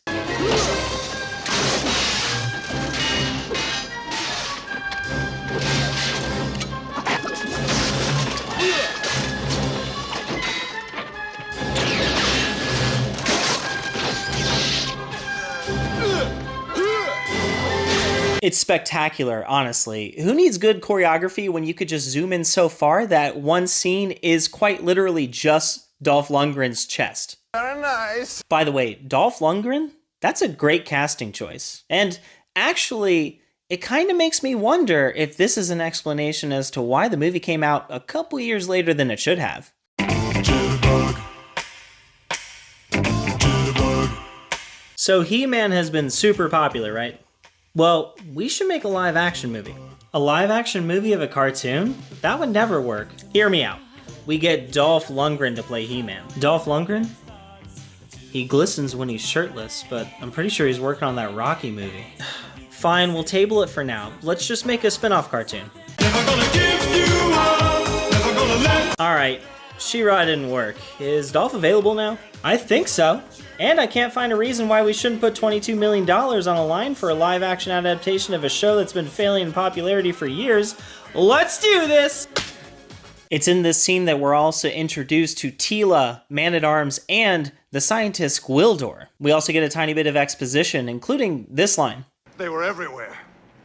It's spectacular, honestly. Who needs good choreography when you could just zoom in so far that one scene is quite literally just Dolph Lundgren's chest? Very nice. By the way, Dolph Lundgren? That's a great casting choice. And actually, it kind of makes me wonder if this is an explanation as to why the movie came out a couple years later than it should have. So He-Man has been super popular, right? Well, we should make a live-action movie. A live-action movie of a cartoon? That would never work. Hear me out. We get Dolph Lundgren to play He-Man. Dolph Lundgren? He glistens when he's shirtless, but I'm pretty sure he's working on that Rocky movie. Fine, we'll table it for now. Let's just make a spin-off cartoon. Alright, She-Ra didn't work. Is Dolph available now? I think so. And I can't find a reason why we shouldn't put $22 million on a line for a live-action adaptation of a show that's been failing in popularity for years. Let's do this! It's in this scene that we're also introduced to Teela, Man-at-Arms, and the scientist Gwildor. We also get a tiny bit of exposition, including this line. They were everywhere.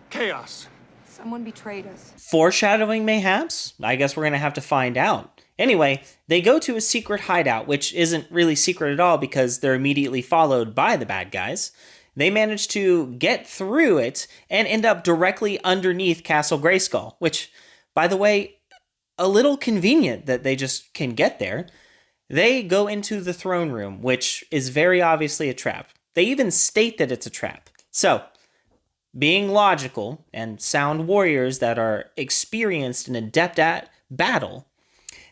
Chaos. Someone betrayed us. Foreshadowing, mayhaps? I guess we're gonna have to find out. Anyway, they go to a secret hideout, which isn't really secret at all because they're immediately followed by the bad guys. They manage to get through it and end up directly underneath Castle Grayskull, which, by the way, a little convenient that they just can get there. They go into the throne room, which is very obviously a trap. They even state that it's a trap. So, being logical and sound warriors that are experienced and adept at battle,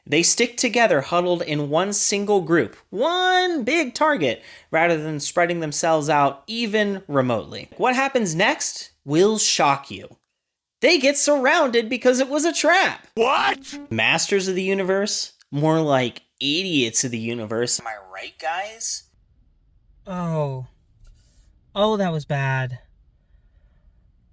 they stick together huddled in one single group, one big target, rather than spreading themselves out even remotely. What happens next will shock you. They get surrounded because it was a trap. What? Masters of the Universe? More like idiots of the universe. Am I right, guys? Oh, that was bad.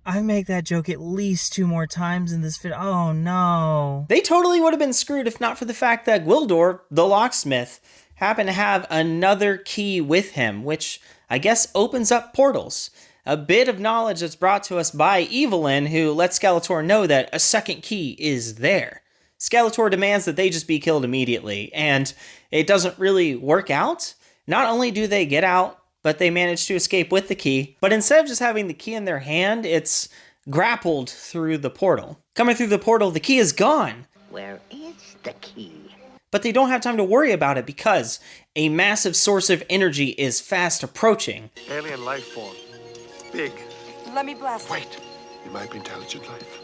I make that joke at least 2 more times in this video. Oh no. They totally would have been screwed if not for the fact that Gwildor, the locksmith, happened to have another key with him, which I guess opens up portals. A bit of knowledge that's brought to us by Evelyn, who lets Skeletor know that a second key is there. Skeletor demands that they just be killed immediately, and it doesn't really work out. Not only do they get out, but they manage to escape with the key. But instead of just having the key in their hand, it's grappled through the portal. Coming through the portal, the key is gone. Where is the key? But they don't have time to worry about it because a massive source of energy is fast approaching. Alien life form. Big. Let me blast. Wait. It might be intelligent life.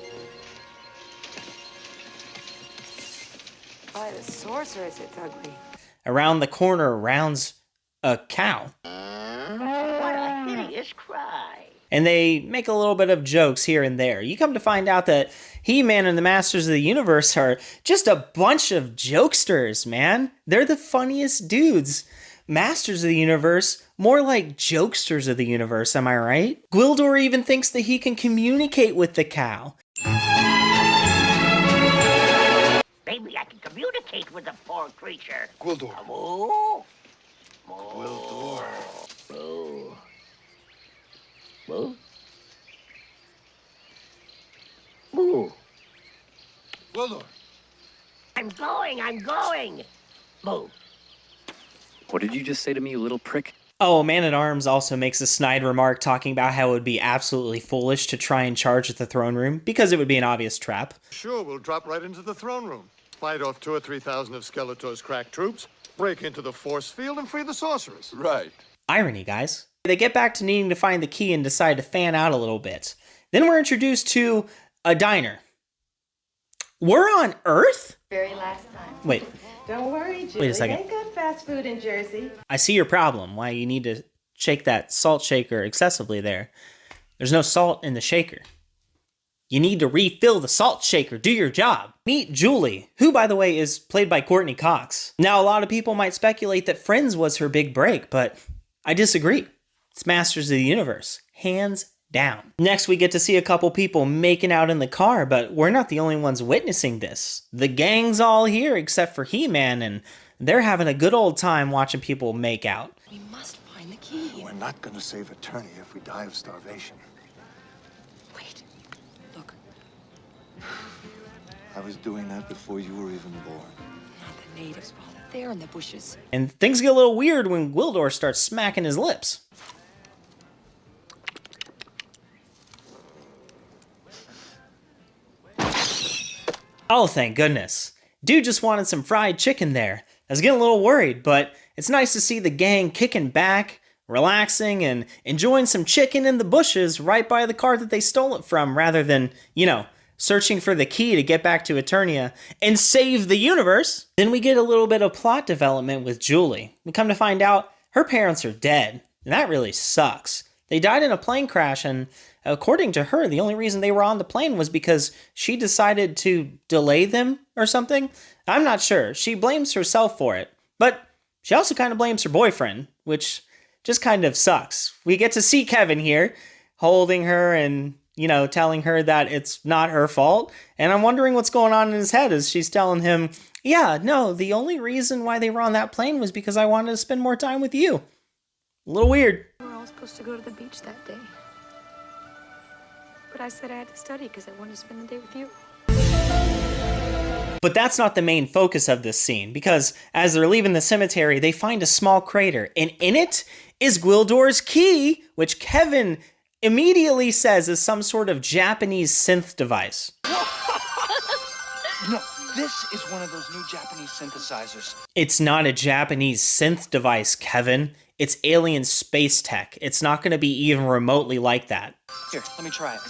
By the sorceress, it's ugly. Around the corner rounds a cow. What a hideous cry. And they make a little bit of jokes here and there. You come to find out that He-Man and the Masters of the Universe are just a bunch of jokesters, man. They're the funniest dudes. Masters of the Universe, more like jokesters of the universe, am I right? Gwildor even thinks that he can communicate with the cow. Maybe I can communicate with the poor creature. Gwildor. Moo. Gwildor. Moo. Moo. Moo. Gwildor. I'm going. Moo. What did you just say to me, you little prick? Oh, Man-at-Arms also makes a snide remark talking about how it would be absolutely foolish to try and charge at the throne room because it would be an obvious trap. Sure, we'll drop right into the throne room. Fight off 2,000 or 3,000 of Skeletor's crack troops, break into the force field, and free the sorceress. Right. Irony, guys. They get back to needing to find the key and decide to fan out a little bit. Then we're introduced to a diner. We're on Earth? Very last time. Wait. Don't worry, Julie. Wait a second. They got fast food in Jersey. I see your problem, why you need to shake that salt shaker excessively there. There's no salt in the shaker. You need to refill the salt shaker. Do your job. Meet Julie, who, by the way, is played by Courtney Cox. Now, a lot of people might speculate that Friends was her big break, but I disagree. It's Masters of the Universe. Hands down. Next, we get to see a couple people making out in the car, but we're not the only ones witnessing this. The gang's all here except for He-Man, and they're having a good old time watching people make out. We must find the key. We're not going to save Eternia if we die of starvation. We I was doing that before you were even born. Not the natives, Father. They're in the bushes. And things get a little weird when Gwildor starts smacking his lips. Oh, thank goodness. Dude just wanted some fried chicken there. I was getting a little worried, but it's nice to see the gang kicking back, relaxing, and enjoying some chicken in the bushes right by the car that they stole it from, rather than, you know, searching for the key to get back to Eternia and save the universe. Then we get a little bit of plot development with Julie. We come to find out her parents are dead, and that really sucks. They died in a plane crash, and according to her, the only reason they were on the plane was because she decided to delay them or something. I'm not sure. She blames herself for it, but she also kind of blames her boyfriend, which just kind of sucks. We get to see Kevin here holding her and, you know, telling her that it's not her fault. And I'm wondering what's going on in his head as she's telling him, yeah, no, the only reason why they were on that plane was because I wanted to spend more time with you. A little weird. We were all supposed to go to the beach that day. But I said I had to study because I wanted to spend the day with you. But that's not the main focus of this scene, because as they're leaving the cemetery, they find a small crater, and in it is Gwildor's key, which Kevin immediately says is some sort of Japanese synth device. No, this is one of those new Japanese synthesizers. It's not a Japanese synth device, Kevin. It's alien space tech. It's not going to be even remotely like that. Here, let me try it.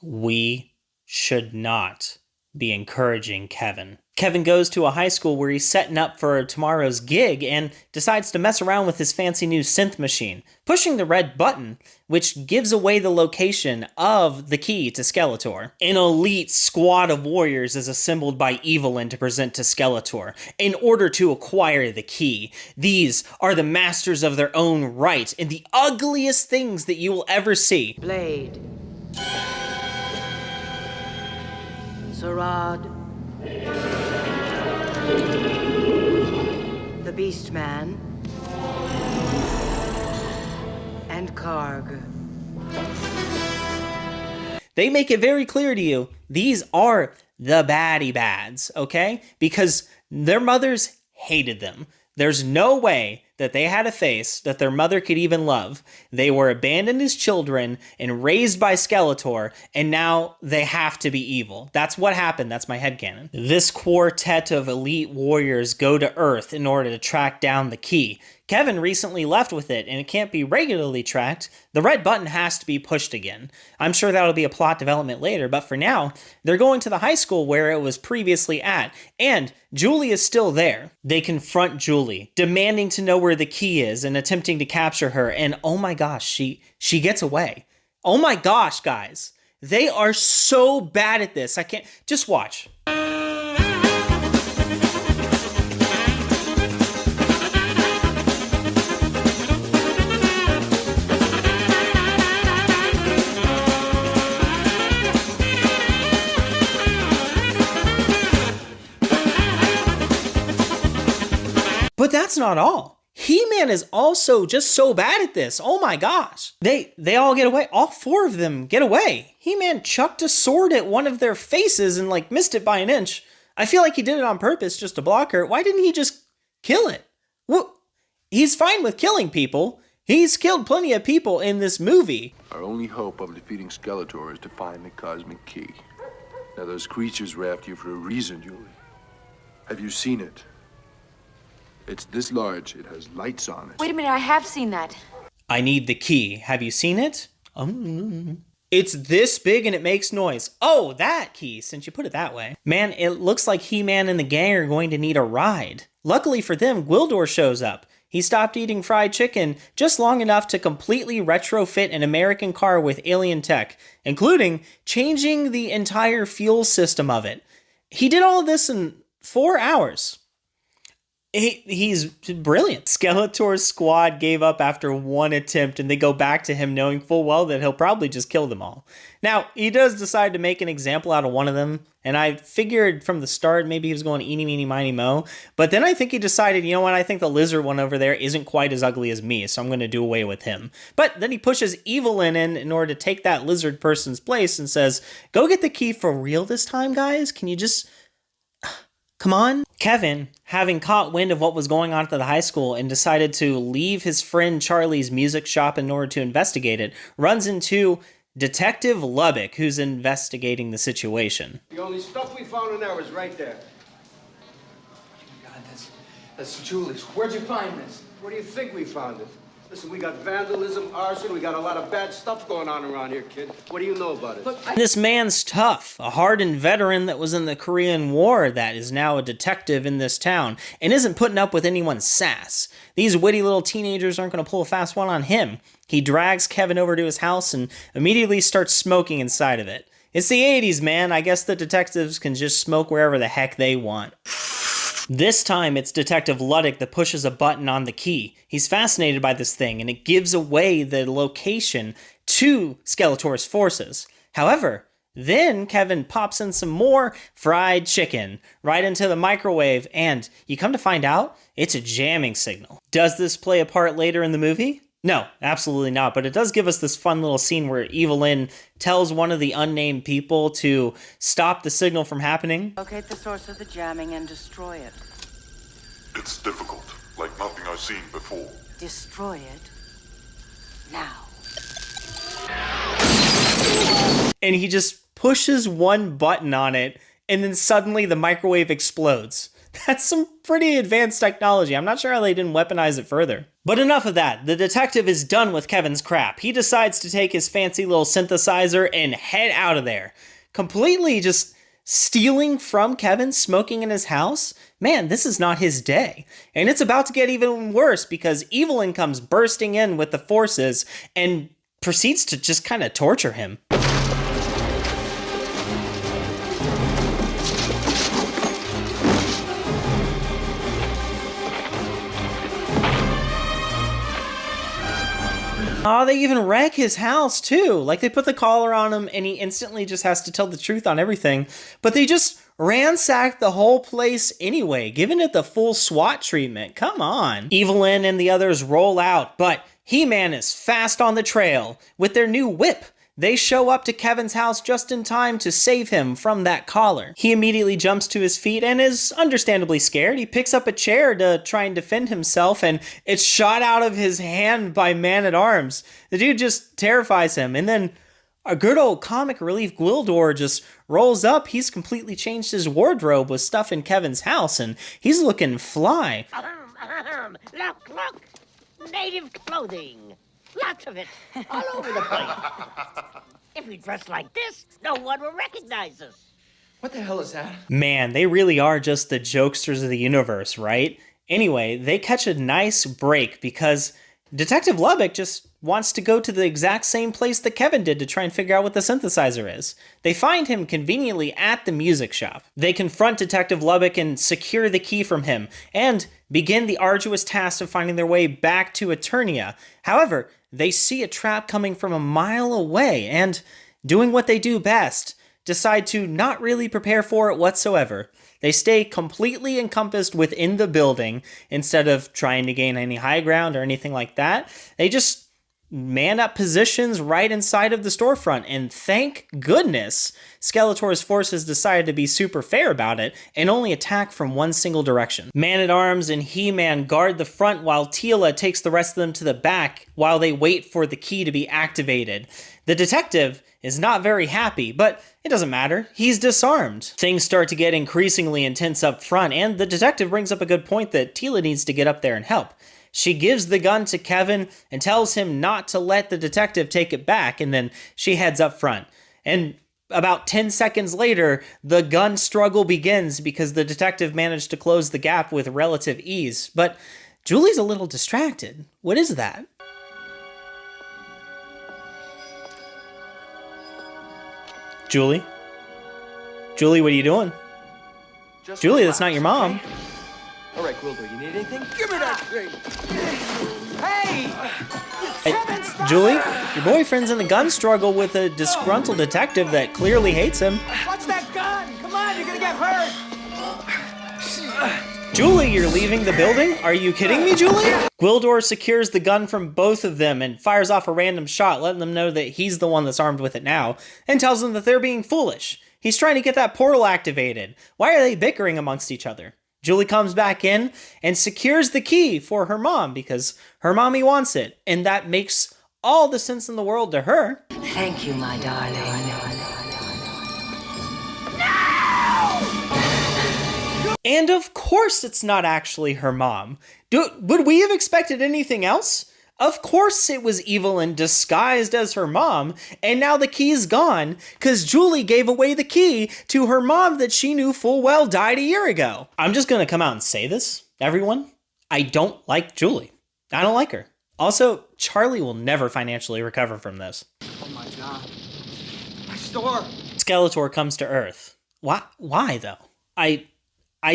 We should not be encouraging Kevin. Kevin goes to a high school where he's setting up for tomorrow's gig and decides to mess around with his fancy new synth machine, pushing the red button, which gives away the location of the key to Skeletor. An elite squad of warriors is assembled by Evelyn to present to Skeletor in order to acquire the key. These are the masters of their own right and the ugliest things that you will ever see. Blade. Sarad. The Beast Man. And Karg. They make it very clear to you, these are the baddie bads, okay? Because their mothers hated them. There's no way that they had a face that their mother could even love. They were abandoned as children and raised by Skeletor, and now they have to be evil. That's what happened. That's my headcanon. This quartet of elite warriors go to Earth in order to track down the key. Kevin recently left with it, and it can't be regularly tracked. The red button has to be pushed again. I'm sure that'll be a plot development later, but for now, they're going to the high school where it was previously at, and Julie is still there. They confront Julie, demanding to know where the key is and attempting to capture her, and oh my gosh, she gets away. Oh my gosh, guys. They are so bad at this. I can't... Just watch. But that's not all. He-Man is also just so bad at this. Oh my gosh. They all get away. All four of them get away. He-Man chucked a sword at one of their faces and like missed it by an inch. I feel like he did it on purpose just to block her. Why didn't he just kill it? Well, he's fine with killing people. He's killed plenty of people in this movie. Our only hope of defeating Skeletor is to find the cosmic key. Now those creatures were after you for a reason, Julie. Have you seen it? It's this large. It has lights on it. Wait a minute, I have seen that. I need the key. Have you seen it? It's this big and it makes noise. Oh, that key, since you put it that way. Man, it looks like He-Man and the gang are going to need a ride. Luckily for them, Gwildor shows up. He stopped eating fried chicken just long enough to completely retrofit an American car with alien tech, including changing the entire fuel system of it. He did all of this in 4 hours. He's brilliant. Skeletor's squad gave up after one attempt, and they go back to him knowing full well that he'll probably just kill them all. Now, he does decide to make an example out of one of them, and I figured from the start maybe he was going eeny, meeny, miny, mo, but then I think he decided, you know what, I think the lizard one over there isn't quite as ugly as me, so I'm going to do away with him. But then he pushes Evelyn in order to take that lizard person's place and says, go get the key for real this time, guys? Can you just... come on? Kevin, having caught wind of what was going on at the high school and decided to leave his friend Charlie's music shop in order to investigate it, runs into Detective Lubbock, who's investigating the situation. The only stuff we found in there was right there. God, that's Julie's. Where'd you find this? Where do you think we found it? Listen, we got vandalism, arson, we got a lot of bad stuff going on around here, kid. What do you know about it? Look, This man's tough, a hardened veteran that was in the Korean War that is now a detective in this town and isn't putting up with anyone's sass. These witty little teenagers aren't going to pull a fast one on him. He drags Kevin over to his house and immediately starts smoking inside of it. It's the 80s, man. I guess the detectives can just smoke wherever the heck they want. This time, it's Detective Lubbock that pushes a button on the key. He's fascinated by this thing, and it gives away the location to Skeletor's forces. However, then Kevin pops in some more fried chicken right into the microwave, and you come to find out, it's a jamming signal. Does this play a part later in the movie? No, absolutely not, but it does give us this fun little scene where Evelyn tells one of the unnamed people to stop the signal from happening. Locate the source of the jamming and destroy it. It's difficult, like nothing I've seen before. Destroy it now. And he just pushes one button on it, and then suddenly the microwave explodes. That's some pretty advanced technology. I'm not sure how they didn't weaponize it further. But enough of that. The detective is done with Kevin's crap. He decides to take his fancy little synthesizer and head out of there. Completely just stealing from Kevin, smoking in his house? Man, this is not his day. And it's about to get even worse because Evelyn comes bursting in with the forces and proceeds to just kind of torture him. Oh, they even wreck his house too. Like they put the collar on him and he instantly just has to tell the truth on everything. But they just ransacked the whole place anyway, giving it the full SWAT treatment. Come on. Evelyn and the others roll out, but He-Man is fast on the trail with their new whip. They show up to Kevin's house just in time to save him from that collar. He immediately jumps to his feet and is understandably scared. He picks up a chair to try and defend himself, and it's shot out of his hand by Man-at-Arms. The dude just terrifies him, and then a good old comic relief Gwildor just rolls up. He's completely changed his wardrobe with stuff in Kevin's house, and he's looking fly. Look! Native clothing. Lots of it, all over the place. If we dress like this, no one will recognize us. What the hell is that? Man, they really are just the jokesters of the universe, right? Anyway, they catch a nice break because Detective Lubbock just wants to go to the exact same place that Kevin did to try and figure out what the synthesizer is. They find him conveniently at the music shop. They confront Detective Lubbock and secure the key from him, and begin the arduous task of finding their way back to Eternia. However, they see a trap coming from a mile away, and doing what they do best, decide to not really prepare for it whatsoever. They stay completely encompassed within the building instead of trying to gain any high ground or anything like that. They just man up positions right inside of the storefront, and thank goodness Skeletor's forces decided to be super fair about it and only attack from one single direction. Man-at-Arms and He-Man guard the front while Teela takes the rest of them to the back while they wait for the key to be activated. The detective is not very happy, but it doesn't matter. He's disarmed. Things start to get increasingly intense up front, and the detective brings up a good point that Teela needs to get up there and help. She gives the gun to Kevin and tells him not to let the detective take it back, and then she heads up front. And about 10 seconds later, the gun struggle begins because the detective managed to close the gap with relative ease. But Julie's a little distracted. What is that? Julie? Julie, what are you doing? Julie, that's not your mom. All right, Quildo, you need anything? Give me that thing! Hey! Hey, Julie, your boyfriend's in a gun struggle with a disgruntled detective that clearly hates him. Watch that gun! Come on, you're gonna get hurt! Julie, you're leaving the building? Are you kidding me, Julie? Gwildor secures the gun from both of them and fires off a random shot, letting them know that he's the one that's armed with it now, and tells them that they're being foolish. He's trying to get that portal activated. Why are they bickering amongst each other? Julie comes back in and secures the key for her mom because her mommy wants it, and that makes all the sense in the world to her. Thank you, my darling. And of course it's not actually her mom. Would we have expected anything else? Of course it was Evelyn disguised as her mom, and now the key's gone, because Julie gave away the key to her mom that she knew full well died a year ago. I'm just gonna come out and say this, everyone. I don't like Julie. I don't like her. Also, Charlie will never financially recover from this. Oh my god. My store! Skeletor comes to Earth. Why though? I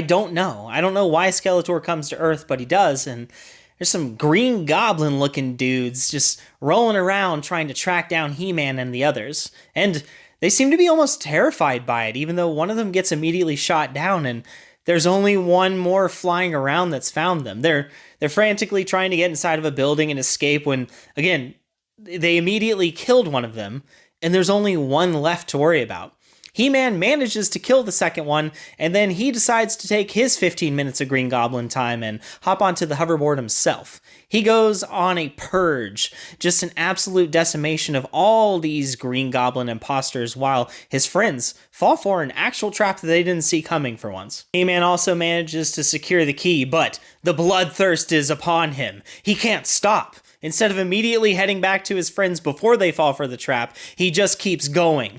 don't know. I don't know why Skeletor comes to Earth, but he does, and there's some Green Goblin looking dudes just rolling around trying to track down He-Man and the others. And they seem to be almost terrified by it, even though one of them gets immediately shot down and there's only one more flying around that's found them. They're frantically trying to get inside of a building and escape when, again, they immediately killed one of them and there's only one left to worry about. He-Man manages to kill the second one, and then he decides to take his 15 minutes of Green Goblin time and hop onto the hoverboard himself. He goes on a purge, just an absolute decimation of all these Green Goblin imposters while his friends fall for an actual trap that they didn't see coming for once. He-Man also manages to secure the key, but the bloodthirst is upon him. He can't stop. Instead of immediately heading back to his friends before they fall for the trap, he just keeps going.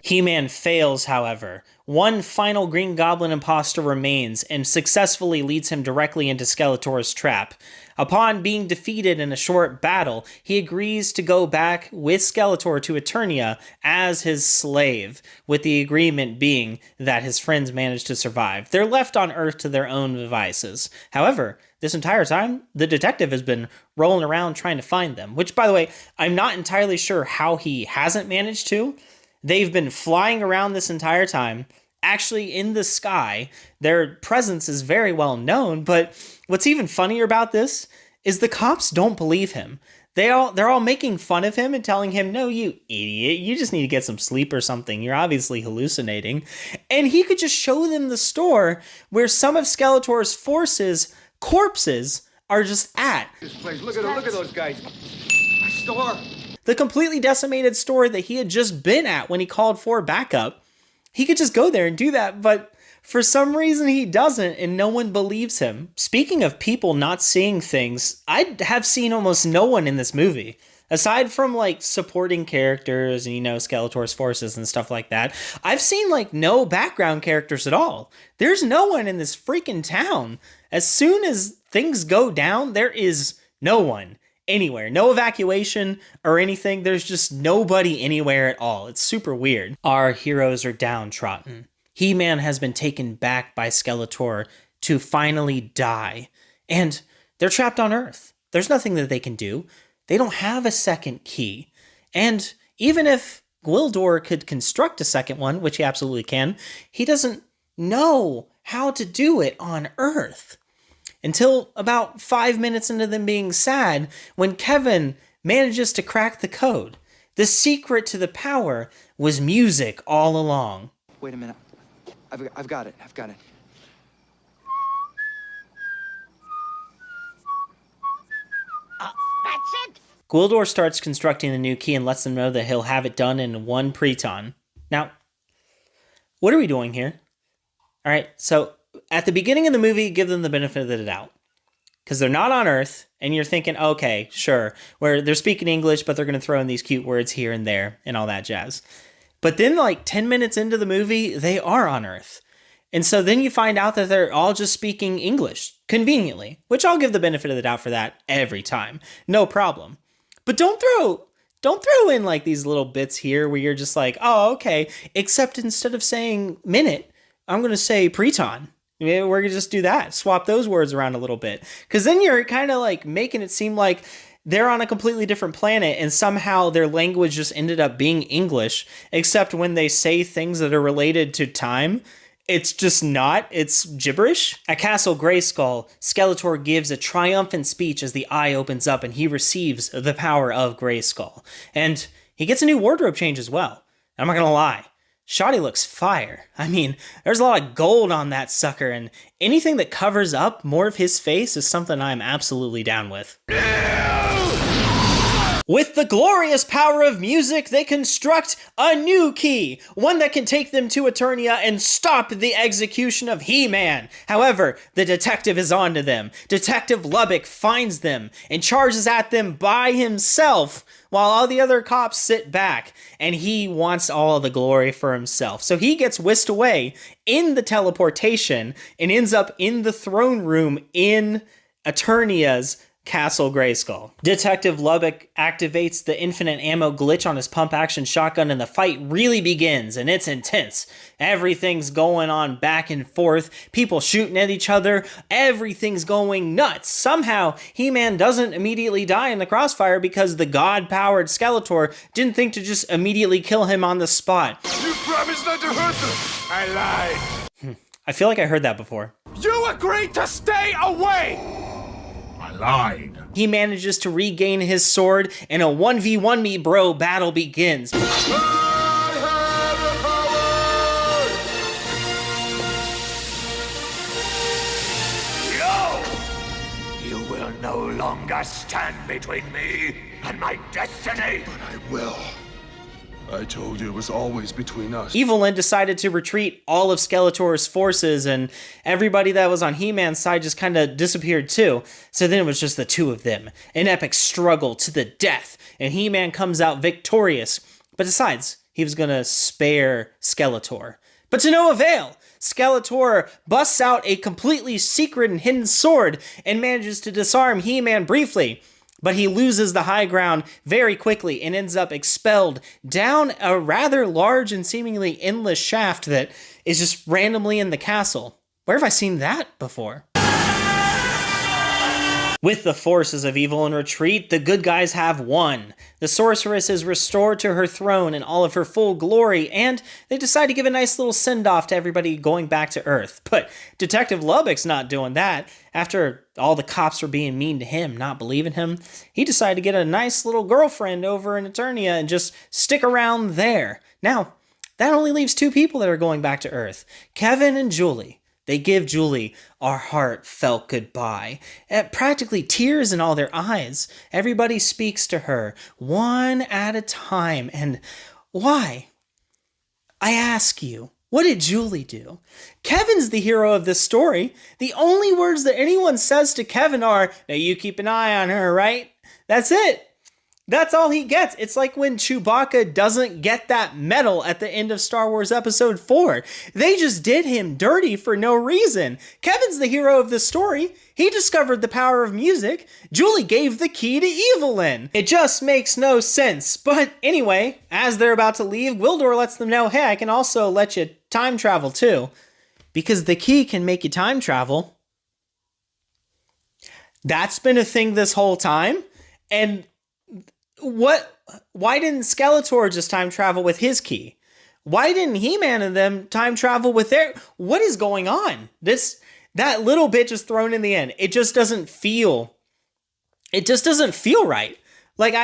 He-Man fails, however. One final Green Goblin imposter remains and successfully leads him directly into Skeletor's trap. Upon being defeated in a short battle, he agrees to go back with Skeletor to Eternia as his slave, with the agreement being that his friends managed to survive. They're left on Earth to their own devices. However, this entire time, the detective has been rolling around trying to find them, which, by the way, I'm not entirely sure how he hasn't managed to. They've been flying around this entire time, actually in the sky. Their presence is very well known, but what's even funnier about this is the cops don't believe him. They're all making fun of him and telling him, "No, you idiot, you just need to get some sleep or something. You're obviously hallucinating." And he could just show them the store where some of Skeletor's corpses are just at. This place, look at those guys. My store. The completely decimated store that he had just been at when he called for backup. He could just go there and do that, but for some reason he doesn't, and no one believes him. Speaking of people not seeing things, I have seen almost no one in this movie. Aside from, like, supporting characters and, Skeletor's forces and stuff like that, I've seen, no background characters at all. There's no one in this freaking town. As soon as things go down, there is no one anywhere. No evacuation or anything. There's just nobody anywhere at all. It's super weird. Our heroes are downtrodden. He-Man has been taken back by Skeletor to finally die. And they're trapped on Earth. There's nothing that they can do. They don't have a second key. And even if Gwildor could construct a second one, which he absolutely can, he doesn't know how to do it on Earth. Until about 5 minutes into them being sad, when Kevin manages to crack the code. The secret to the power was music all along. Wait a minute. I've got it. That's it? Gwildor starts constructing the new key and lets them know that he'll have it done in one Preton. Now, what are we doing here? All right, so at the beginning of the movie, give them the benefit of the doubt. Because they're not on Earth, and you're thinking, okay, sure, where they're speaking English, but they're going to throw in these cute words here and there and all that jazz. But then, 10 minutes into the movie, they are on Earth. And so then you find out that they're all just speaking English, conveniently, which I'll give the benefit of the doubt for that every time. No problem. But don't throw in, these little bits here where you're just like, oh, okay, except instead of saying minute, I'm going to say Preton. Maybe we're going to just do that. Swap those words around a little bit. Because then you're kind of like making it seem like they're on a completely different planet and somehow their language just ended up being English, except when they say things that are related to time, it's just not. It's gibberish. At Castle Grayskull, Skeletor gives a triumphant speech as the eye opens up and he receives the power of Grayskull. And he gets a new wardrobe change as well. I'm not going to lie. Shoddy looks fire. I mean, there's a lot of gold on that sucker, and anything that covers up more of his face is something I'm absolutely down with. With the glorious power of music, they construct a new key, one that can take them to Eternia and stop the execution of He-Man. However, the detective is onto them. Detective Lubbock finds them and charges at them by himself, while all the other cops sit back, and he wants all of the glory for himself. So he gets whisked away in the teleportation and ends up in the throne room in Eternia's Castle Grayskull. Detective Lubbock activates the infinite ammo glitch on his pump-action shotgun and the fight really begins, and it's intense. Everything's going on back and forth, people shooting at each other, everything's going nuts. Somehow, He-Man doesn't immediately die in the crossfire because the god-powered Skeletor didn't think to just immediately kill him on the spot. You promised not to hurt them. I lied. I feel like I heard that before. You agreed to stay away. Lied. He manages to regain his sword, and a 1v1 me bro battle begins. You will no longer stand between me and my destiny. But I will. I told you it was always between us. Evelyn decided to retreat all of Skeletor's forces, and everybody that was on He-Man's side just kind of disappeared too. So then it was just the two of them. An epic struggle to the death, and He-Man comes out victorious, but decides he was gonna spare Skeletor. But to no avail! Skeletor busts out a completely secret and hidden sword and manages to disarm He-Man briefly. But he loses the high ground very quickly and ends up expelled down a rather large and seemingly endless shaft that is just randomly in the castle. Where have I seen that before? With the forces of evil in retreat, the good guys have won. The sorceress is restored to her throne in all of her full glory, and they decide to give a nice little send-off to everybody going back to Earth. But Detective Lubbock's not doing that. After all the cops were being mean to him, not believing him, he decided to get a nice little girlfriend over in Eternia and just stick around there. Now, that only leaves two people that are going back to Earth, Kevin and Julie. They give Julie a heartfelt goodbye, practically tears in all their eyes. Everybody speaks to her, one at a time. And why? I ask you, what did Julie do? Kevin's the hero of this story. The only words that anyone says to Kevin are, "Now you keep an eye on her, right?" That's it. That's all he gets. It's like when Chewbacca doesn't get that medal at the end of Star Wars Episode 4. They just did him dirty for no reason. Kevin's the hero of this story. He discovered the power of music. Julie gave the key to Evelyn. It just makes no sense. But anyway, as they're about to leave, Gwildor lets them know, hey, I can also let you time travel too. Because the key can make you time travel. That's been a thing this whole time. And why didn't Skeletor just time travel with his key? Why didn't He-Man and them time travel with their... What is going on? That little bit just thrown in the end. It just doesn't feel right. Like,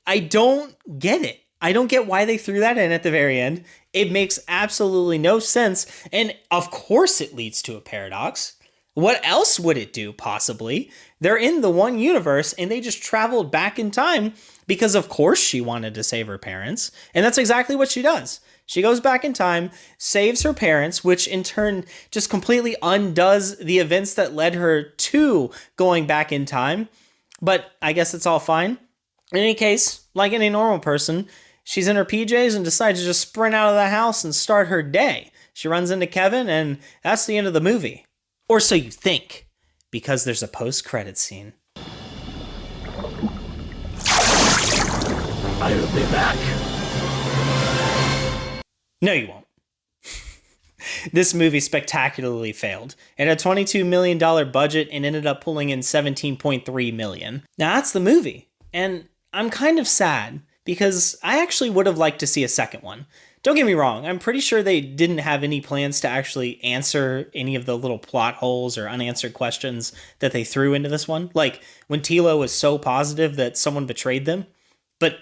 I don't get it. I don't get why they threw that in at the very end. It makes absolutely no sense. And of course it leads to a paradox. What else would it do, possibly? They're in the one universe, and they just traveled back in time because, of course, she wanted to save her parents. And that's exactly what she does. She goes back in time, saves her parents, which in turn just completely undoes the events that led her to going back in time. But I guess it's all fine. In any case, like any normal person, she's in her PJs and decides to just sprint out of the house and start her day. She runs into Kevin, and that's the end of the movie. Or so you think, because there's a post-credit scene. I'll be back. No, you won't. This movie spectacularly failed. It had a $22 million budget and ended up pulling in $17.3 million. Now that's the movie. And I'm kind of sad because I actually would have liked to see a second one. Don't get me wrong, I'm pretty sure they didn't have any plans to actually answer any of the little plot holes or unanswered questions that they threw into this one. Like when Tilo was so positive that someone betrayed them, but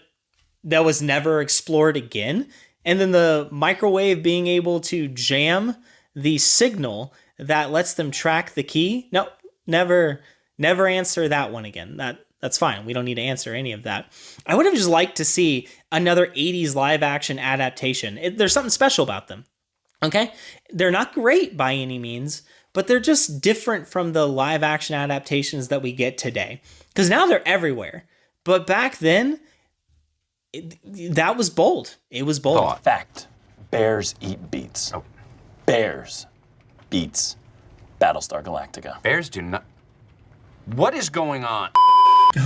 that was never explored again. And then the microwave being able to jam the signal that lets them track the key. No, never answer that one again. That's fine. We don't need to answer any of that. I would have just liked to see another 80s live action adaptation. There's something special about them. Okay? They're not great by any means, but they're just different from the live action adaptations that we get today. Because now they're everywhere. But back then, that was bold. It was bold. Oh, fact. Bears eat beets. Oh. Bears beets Battlestar Galactica. Bears do not... What is going on?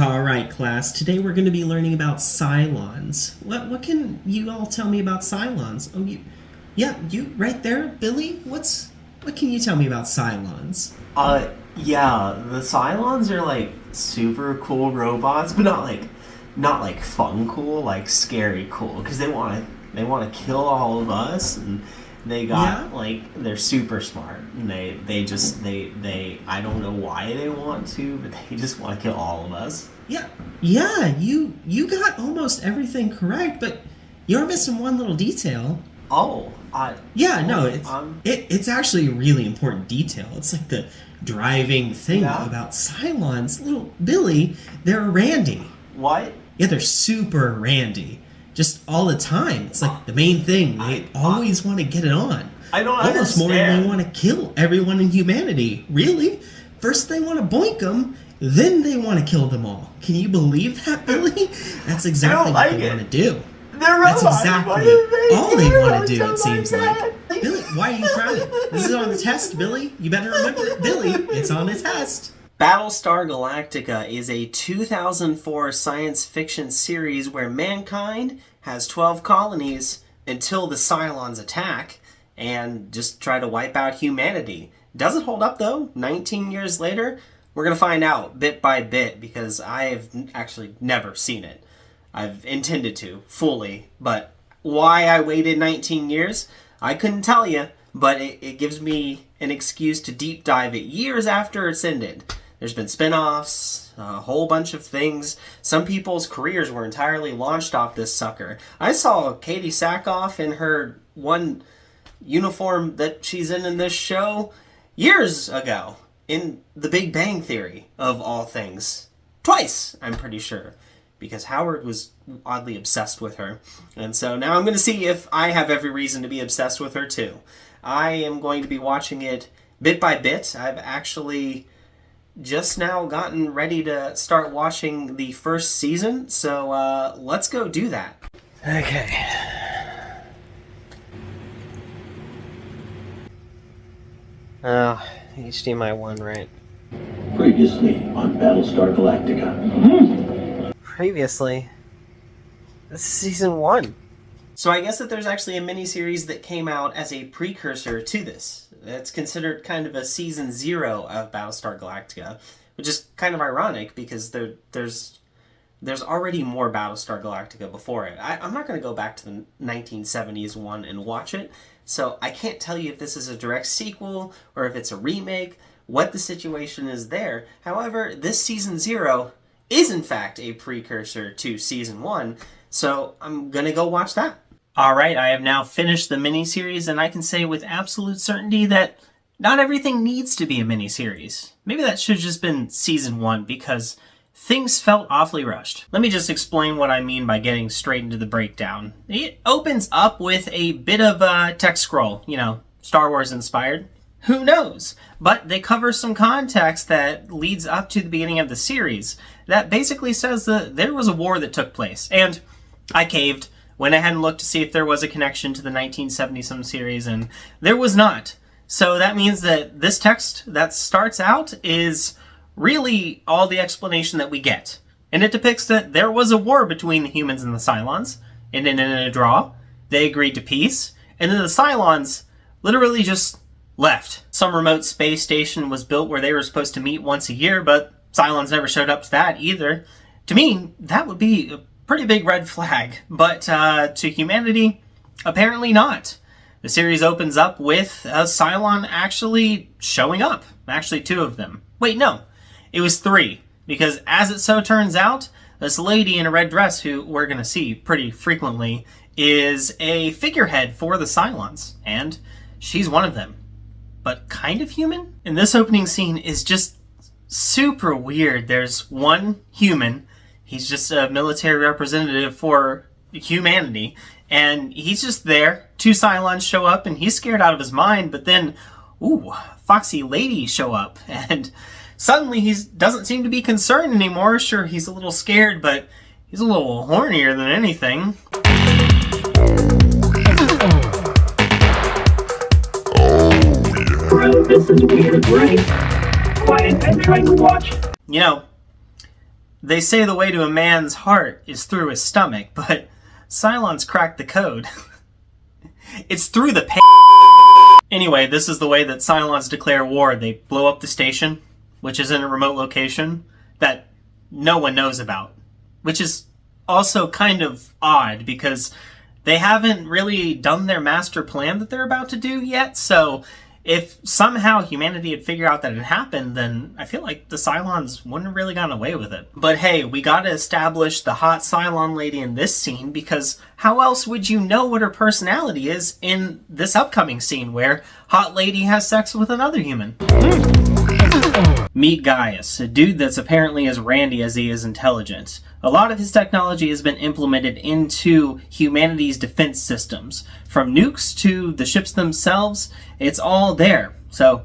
All right, class. Today we're going to be learning about Cylons. What can you all tell me about Cylons? Oh, you right there, Billy. What can you tell me about Cylons? Yeah, the Cylons are like super cool robots, but not like fun cool, like scary cool, because they want to kill all of us, and they got they're super smart, and they I don't know why they want to, but they just want to kill all of us. Yeah, you got almost everything correct, but you're missing one little detail. It's actually a really important detail. It's like the driving thing about Cylons. Little Billy, they're randy. What? Yeah, they're super randy. Just all the time. It's like the main thing. They always want to get it on. I don't almost understand. More than they want to kill everyone in humanity. Really? First they want to boink them, then they want to kill them all. Can you believe that, Billy? That's exactly what they want to do. They're That's robots. exactly all they want to do, it seems like. Billy, why are you crying? This is on the test, Billy. You better remember it. Billy, it's on the test. Battlestar Galactica is a 2004 science fiction series where mankind has 12 colonies until the Cylons attack and just try to wipe out humanity. Does it hold up though? 19 years later? We're going to find out bit by bit because I've actually never seen it. I've intended to, fully, but why I waited 19 years, I couldn't tell you, but it gives me an excuse to deep dive it years after it's ended. There's been spin-offs, a whole bunch of things. Some people's careers were entirely launched off this sucker. I saw Katie Sackhoff in her one uniform that she's in this show years ago in The Big Bang Theory, of all things. Twice, I'm pretty sure, because Howard was oddly obsessed with her. And so now I'm going to see if I have every reason to be obsessed with her too. I am going to be watching it bit by bit. I've actually just now gotten ready to start watching the first season, so let's go do that. Okay. HDMI 1, right? Previously on Battlestar Galactica. Previously? This is season 1. So I guess that there's actually a miniseries that came out as a precursor to this. It's considered kind of a season 0 of Battlestar Galactica, which is kind of ironic because there's already more Battlestar Galactica before it. I'm not going to go back to the 1970s one and watch it, so I can't tell you if this is a direct sequel or if it's a remake, what the situation is there. However, this season 0 is in fact a precursor to season 1, so I'm going to go watch that. Alright, I have now finished the miniseries, and I can say with absolute certainty that not everything needs to be a miniseries. Maybe that should have just been season 1, because things felt awfully rushed. Let me just explain what I mean by getting straight into the breakdown. It opens up with a bit of a text scroll, Star Wars inspired. Who knows? But they cover some context that leads up to the beginning of the series that basically says that there was a war that took place, and I caved. Went ahead and looked to see if there was a connection to the 1970-some series, and there was not. So that means that this text that starts out is really all the explanation that we get. And it depicts that there was a war between the humans and the Cylons, and in a draw, they agreed to peace, and then the Cylons literally just left. Some remote space station was built where they were supposed to meet once a year, but Cylons never showed up to that either. To me, that would be a pretty big red flag, but to humanity, apparently not. The series opens up with a Cylon actually showing up. Actually, 2 of them. Wait, no. It was 3, because as it so turns out, this lady in a red dress, who we're going to see pretty frequently, is a figurehead for the Cylons, and she's one of them. But kind of human? And this opening scene is just super weird. There's one human, he's just a military representative for humanity, and he's just there. 2 Cylons show up, and he's scared out of his mind, but then, ooh, foxy ladies show up, and suddenly he doesn't seem to be concerned anymore. Sure, he's a little scared, but he's a little hornier than anything. Bro, this is weird, right? Quiet and try to watch. You know, they say the way to a man's heart is through his stomach, but Cylons cracked the code. It's through the Anyway, this is the way that Cylons declare war. They blow up the station, which is in a remote location that no one knows about. Which is also kind of odd, because they haven't really done their master plan that they're about to do yet, so if somehow humanity had figured out that it happened, then I feel like the Cylons wouldn't have really gotten away with it. But hey, we gotta establish the hot Cylon lady in this scene, because how else would you know what her personality is in this upcoming scene where hot lady has sex with another human? Meet Gaius, a dude that's apparently as randy as he is intelligent. A lot of his technology has been implemented into humanity's defense systems. From nukes to the ships themselves, it's all there. So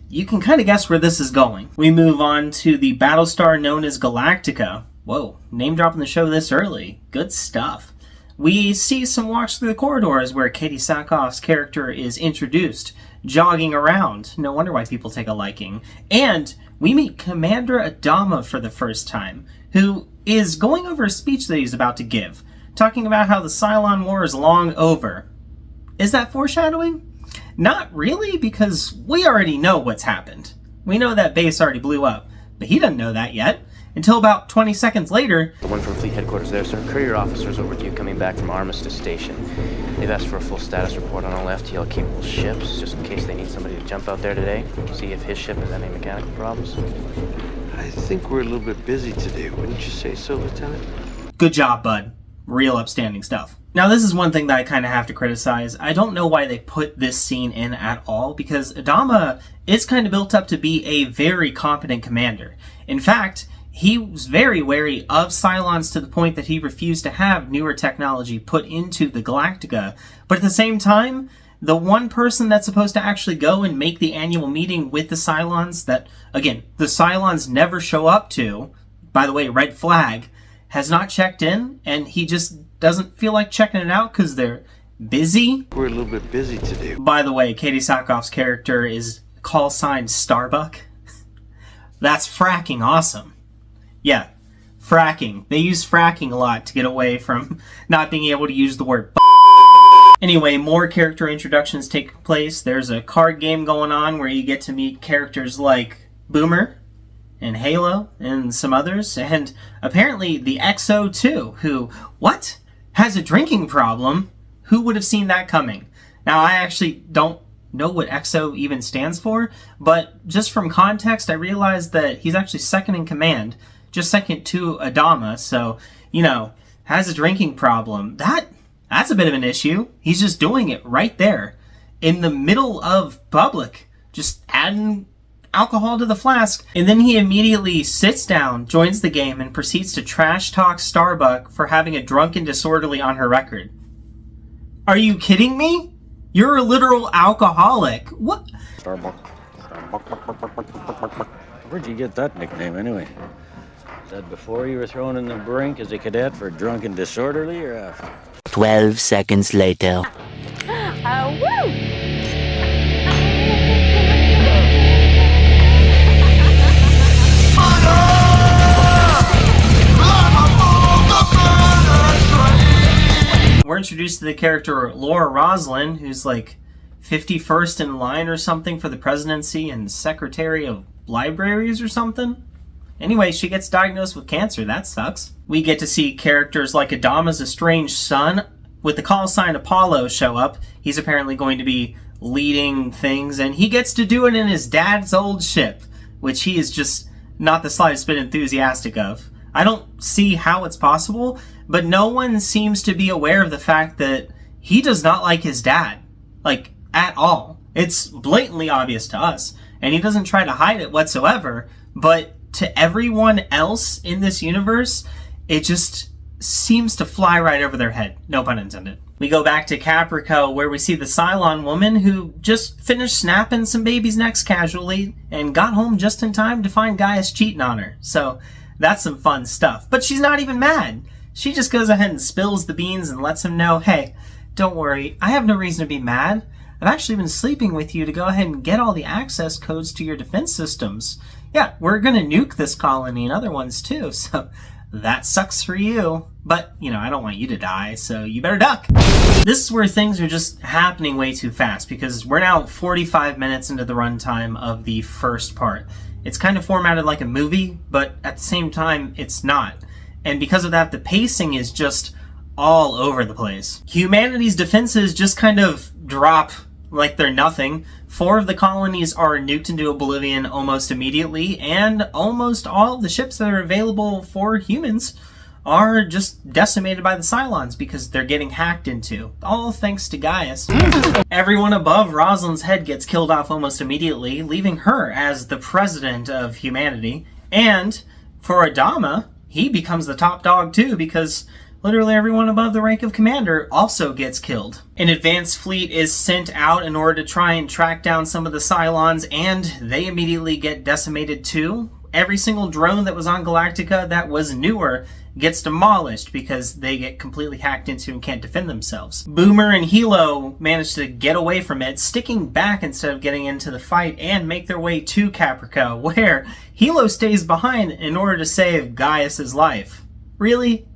you can kind of guess where this is going. We move on to the Battlestar known as Galactica. Whoa, name dropping the show this early. Good stuff. We see some walks through the corridors where Katie Sackhoff's character is introduced, jogging around. No wonder why people take a liking. And we meet Commander Adama for the first time, who is going over a speech that he's about to give, talking about how the Cylon War is long over. Is that foreshadowing? Not really, because we already know what's happened. We know that base already blew up, but he doesn't know that yet, until about 20 seconds later. The one from Fleet Headquarters there, sir. Courier officers over with you coming back from Armistice Station. They've asked for a full status report on all FTL-capable ships, just in case they need somebody to jump out there today, see if his ship has any mechanical problems. I think we're a little bit busy today, wouldn't you say so, Lieutenant? Good job, bud. Real upstanding stuff. Now, this is one thing that I kind of have to criticize. I don't know why they put this scene in at all, because Adama is kind of built up to be a very competent commander. In fact, he was very wary of Cylons to the point that he refused to have newer technology put into the Galactica. But at the same time, the one person that's supposed to actually go and make the annual meeting with the Cylons that, again, the Cylons never show up to, by the way, red flag, has not checked in, and he just doesn't feel like checking it out because they're busy. We're a little bit busy today. By the way, Katie Sackhoff's character is call sign Starbuck. That's fracking awesome. Yeah, fracking. They use fracking a lot to get away from not being able to use the word Anyway, more character introductions take place. There's a card game going on where you get to meet characters like Boomer and Halo and some others, and apparently the XO too, who, what? Has a drinking problem? Who would have seen that coming? Now, I actually don't know what XO even stands for, but just from context, I realized that he's actually second in command, just second to Adama, so, you know, has a drinking problem. That's a bit of an issue. He's just doing it right there, in the middle of public, just adding alcohol to the flask, and then he immediately sits down, joins the game, and proceeds to trash talk Starbuck for having a drunken disorderly on her record. Are you kidding me? You're a literal alcoholic. What? Starbuck. Where'd you get that nickname anyway? Is that before you were thrown in the brink as a cadet for drunken disorderly, or after? 12 seconds later. Woo! We're introduced to the character Laura Roslin, who's like 51st in line or something for the presidency and secretary of libraries or something. Anyway, she gets diagnosed with cancer. That sucks. We get to see characters like Adama's estranged son with the call sign Apollo show up. He's apparently going to be leading things, and he gets to do it in his dad's old ship, which he is just not the slightest bit enthusiastic of. I don't see how it's possible, but no one seems to be aware of the fact that he does not like his dad. Like, at all. It's blatantly obvious to us, and he doesn't try to hide it whatsoever, but to everyone else in this universe, it just seems to fly right over their head. No pun intended. We go back to Caprica, where we see the Cylon woman who just finished snapping some babies' necks casually and got home just in time to find Gaius cheating on her. So that's some fun stuff. But she's not even mad. She just goes ahead and spills the beans and lets him know, hey, don't worry, I have no reason to be mad. I've actually been sleeping with you to go ahead and get all the access codes to your defense systems. Yeah, we're gonna nuke this colony and other ones too, so that sucks for you. But, you know, I don't want you to die, so you better duck. This is where things are just happening way too fast, because we're now 45 minutes into the runtime of the first part. It's kind of formatted like a movie, but at the same time, it's not. And because of that, the pacing is just all over the place. Humanity's defenses just kind of drop like they're nothing. 4 of the colonies are nuked into oblivion almost immediately, and almost all of the ships that are available for humans are just decimated by the Cylons because they're getting hacked into. All thanks to Gaius. Everyone above Rosalind's head gets killed off almost immediately, leaving her as the president of humanity. And for Adama, he becomes the top dog too, because literally everyone above the rank of commander also gets killed. An advanced fleet is sent out in order to try and track down some of the Cylons, and they immediately get decimated too. Every single drone that was on Galactica that was newer gets demolished because they get completely hacked into and can't defend themselves. Boomer and Hilo manage to get away from it, sticking back instead of getting into the fight, and make their way to Caprica, where Hilo stays behind in order to save Gaius's life. Really?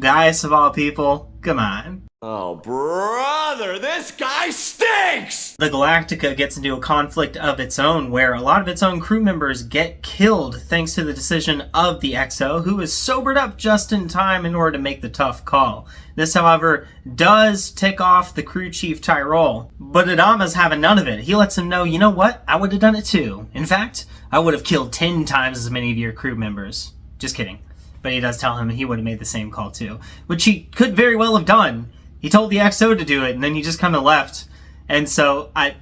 Gaius of all people? Come on. Oh, brother, this guy stinks! The Galactica gets into a conflict of its own, where a lot of its own crew members get killed thanks to the decision of the XO, who is sobered up just in time in order to make the tough call. This, however, does tick off the crew chief Tyrol, but Adama's having none of it. He lets him know, you know what, I would have done it too. In fact, I would have killed 10 times as many of your crew members. Just kidding. But he does tell him he would have made the same call too, which he could very well have done. He told the XO to do it, and then he just kind of left. And so I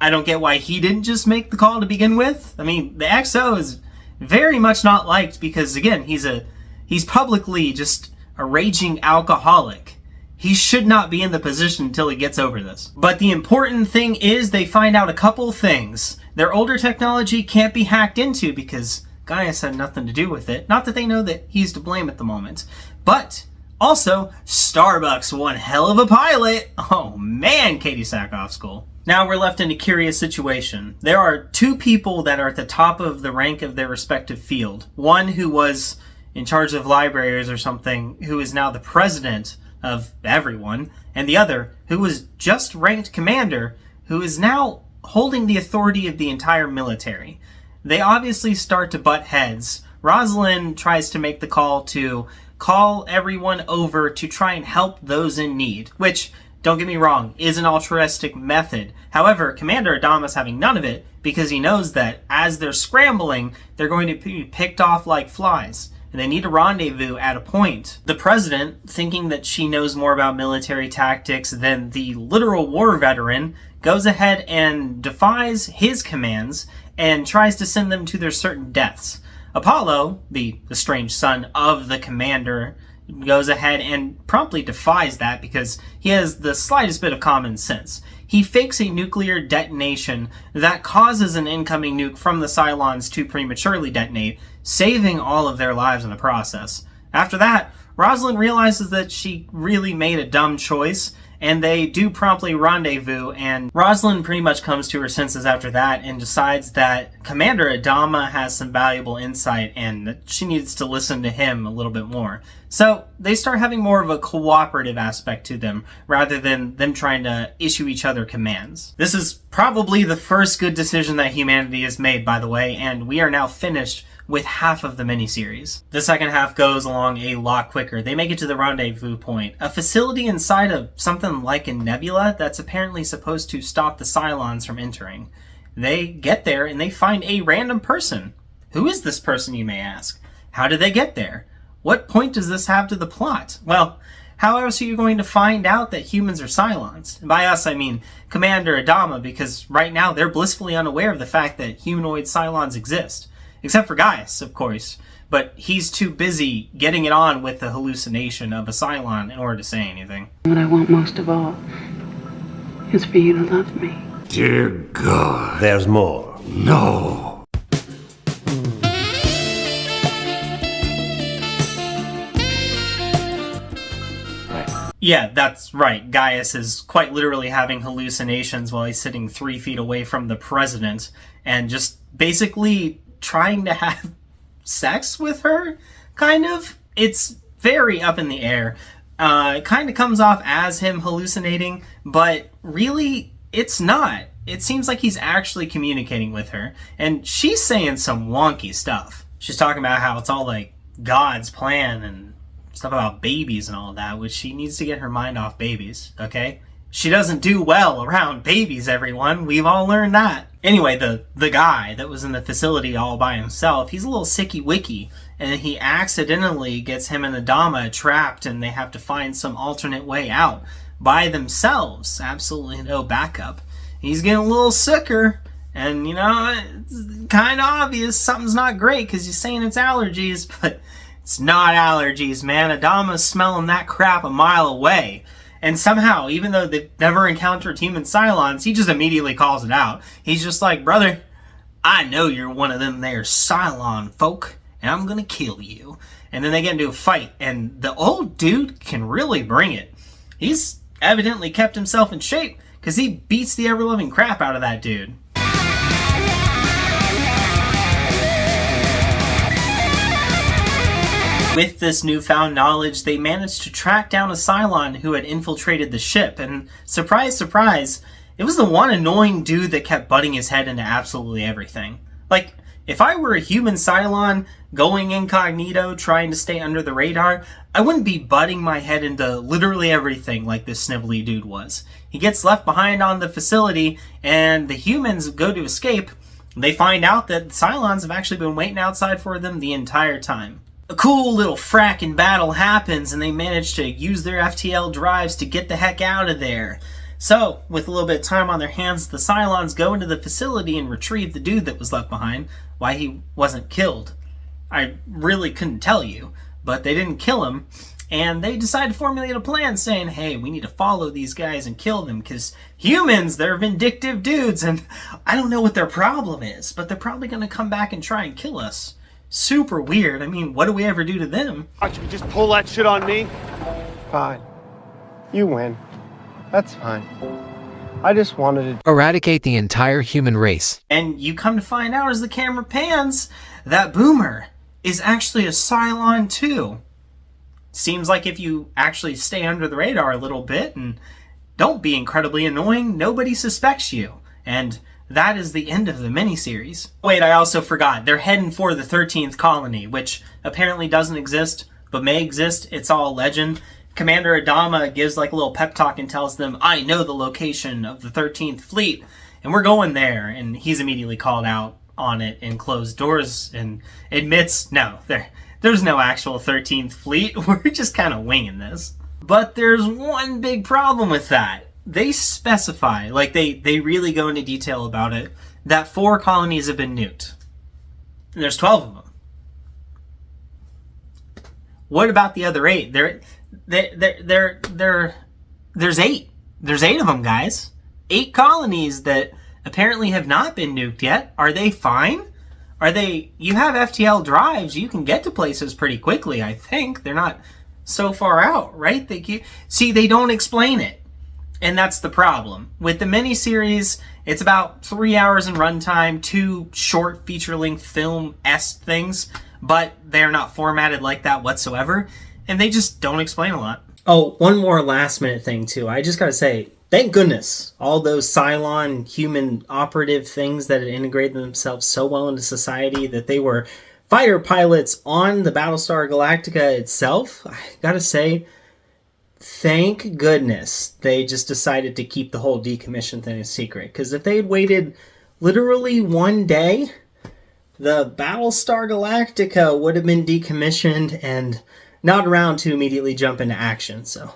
don't get why he didn't just make the call to begin with. I mean, the XO is very much not liked because, again, he's publicly just a raging alcoholic. He should not be in the position until he gets over this. But the important thing is they find out a couple things. Their older technology can't be hacked into because Gaius had nothing to do with it. Not that they know that he's to blame at the moment. But also, Starbuck's one hell of a pilot. Oh man, Katie Sackhoff's cool. Now we're left in a curious situation. There are 2 people that are at the top of the rank of their respective field. One who was in charge of libraries or something, who is now the president of everyone, and the other who was just ranked commander, who is now holding the authority of the entire military. They obviously start to butt heads. Rosalind tries to make the call to call everyone over to try and help those in need, which, don't get me wrong, is an altruistic method. However, Commander Adama's having none of it because he knows that as they're scrambling, they're going to be picked off like flies, and they need a rendezvous at a point. The president, thinking that she knows more about military tactics than the literal war veteran, goes ahead and defies his commands and tries to send them to their certain deaths. Apollo, the estranged son of the commander, goes ahead and promptly defies that because he has the slightest bit of common sense. He fakes a nuclear detonation that causes an incoming nuke from the Cylons to prematurely detonate, saving all of their lives in the process. After that, Rosalind realizes that she really made a dumb choice, and they do promptly rendezvous, and Rosalind pretty much comes to her senses after that and decides that Commander Adama has some valuable insight and that she needs to listen to him a little bit more. So they start having more of a cooperative aspect to them rather than them trying to issue each other commands. This is probably the first good decision that humanity has made, by the way, and we are now finished with half of the miniseries. The second half goes along a lot quicker. They make it to the rendezvous point, a facility inside of something like a nebula that's apparently supposed to stop the Cylons from entering. They get there and they find a random person. Who is this person, you may ask? How did they get there? What point does this have to the plot? Well, how else are you going to find out that humans are Cylons? And by us, I mean Commander Adama, because right now they're blissfully unaware of the fact that humanoid Cylons exist. Except for Gaius, of course. But he's too busy getting it on with the hallucination of a Cylon in order to say anything. What I want most of all is for you to love me. Dear God. There's more. No. Yeah, that's right. Gaius is quite literally having hallucinations while he's sitting 3 feet away from the president and just basically trying to have sex with her, kind of. It's very up in the air. It kind of comes off as him hallucinating, but really, it's not. It seems like he's actually communicating with her, and she's saying some wonky stuff. She's talking about how it's all like God's plan and stuff about babies and all that, which she needs to get her mind off babies, okay? She doesn't do well around babies, everyone. We've all learned that. Anyway, the guy that was in the facility all by himself, he's a little sicky-wicky, and he accidentally gets him and Adama trapped, and they have to find some alternate way out by themselves. Absolutely no backup. He's getting a little sicker, and, you know, it's kind of obvious something's not great because he's saying it's allergies, but it's not allergies, man. Adama's smelling that crap a mile away. And somehow, even though they've never encountered human Cylons, he just immediately calls it out. He's just like, brother, I know you're one of them there Cylon folk, and I'm gonna kill you. And then they get into a fight, and the old dude can really bring it. He's evidently kept himself in shape, because he beats the ever-living crap out of that dude. With this newfound knowledge, they managed to track down a Cylon who had infiltrated the ship, and surprise, surprise, it was the one annoying dude that kept butting his head into absolutely everything. Like, if I were a human Cylon going incognito trying to stay under the radar, I wouldn't be butting my head into literally everything like this snivelly dude was. He gets left behind on the facility, and the humans go to escape. They find out that the Cylons have actually been waiting outside for them the entire time. A cool little fracking battle happens, and they manage to use their FTL drives to get the heck out of there. So, with a little bit of time on their hands, the Cylons go into the facility and retrieve the dude that was left behind. Why he wasn't killed, I really couldn't tell you, but they didn't kill him, and they decide to formulate a plan saying, hey, we need to follow these guys and kill them, because humans, they're vindictive dudes, and I don't know what their problem is, but they're probably going to come back and try and kill us. Super weird. I mean, what do we ever do to them? Watch you just pull that shit on me? Fine. You win. That's fine. I just wanted to eradicate the entire human race. And you come to find out as the camera pans, that Boomer is actually a Cylon too. Seems like if you actually stay under the radar a little bit and don't be incredibly annoying, nobody suspects you. And that is the end of the miniseries. Wait, I also forgot. They're heading for the 13th colony, which apparently doesn't exist, but may exist. It's all legend. Commander Adama gives like a little pep talk and tells them, I know the location of the 13th fleet, and we're going there. And he's immediately called out on it in closed doors and admits, no, there's no actual 13th fleet. We're just kind of winging this. But there's one big problem with that. They specify, like they really go into detail about it, that 4 colonies have been nuked. And there's 12 of them. What about the other 8? There's 8. There's 8 of them, guys. 8 colonies that apparently have not been nuked yet. Are they fine? You have FTL drives, you can get to places pretty quickly, I think. They're not so far out, right? They don't explain it. And that's the problem. With the miniseries, it's about 3 hours in runtime, 2 short feature-length film-esque things, but they're not formatted like that whatsoever. And they just don't explain a lot. Oh, one more last minute thing too. I just gotta say, thank goodness all those Cylon human operative things that had integrated themselves so well into society that they were fighter pilots on the Battlestar Galactica itself. I gotta say, thank goodness they just decided to keep the whole decommission thing a secret. Because if they had waited literally one day, the Battlestar Galactica would have been decommissioned and not around to immediately jump into action. So,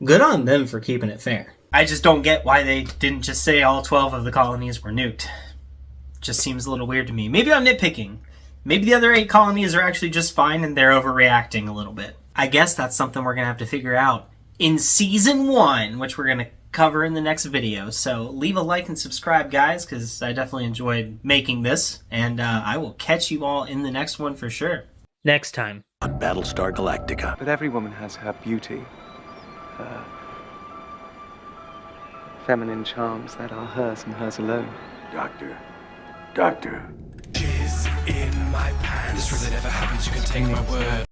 good on them for keeping it fair. I just don't get why they didn't just say all 12 of the colonies were nuked. Just seems a little weird to me. Maybe I'm nitpicking. Maybe the other 8 colonies are actually just fine and they're overreacting a little bit. I guess that's something we're going to have to figure out in Season 1, which we're going to cover in the next video. So leave a like and subscribe, guys, because I definitely enjoyed making this. And I will catch you all in the next one for sure. Next time on Battlestar Galactica. But every woman has her beauty, her feminine charms that are hers and hers alone. Doctor. Jizz in my pants. This really never happens, you can take my word.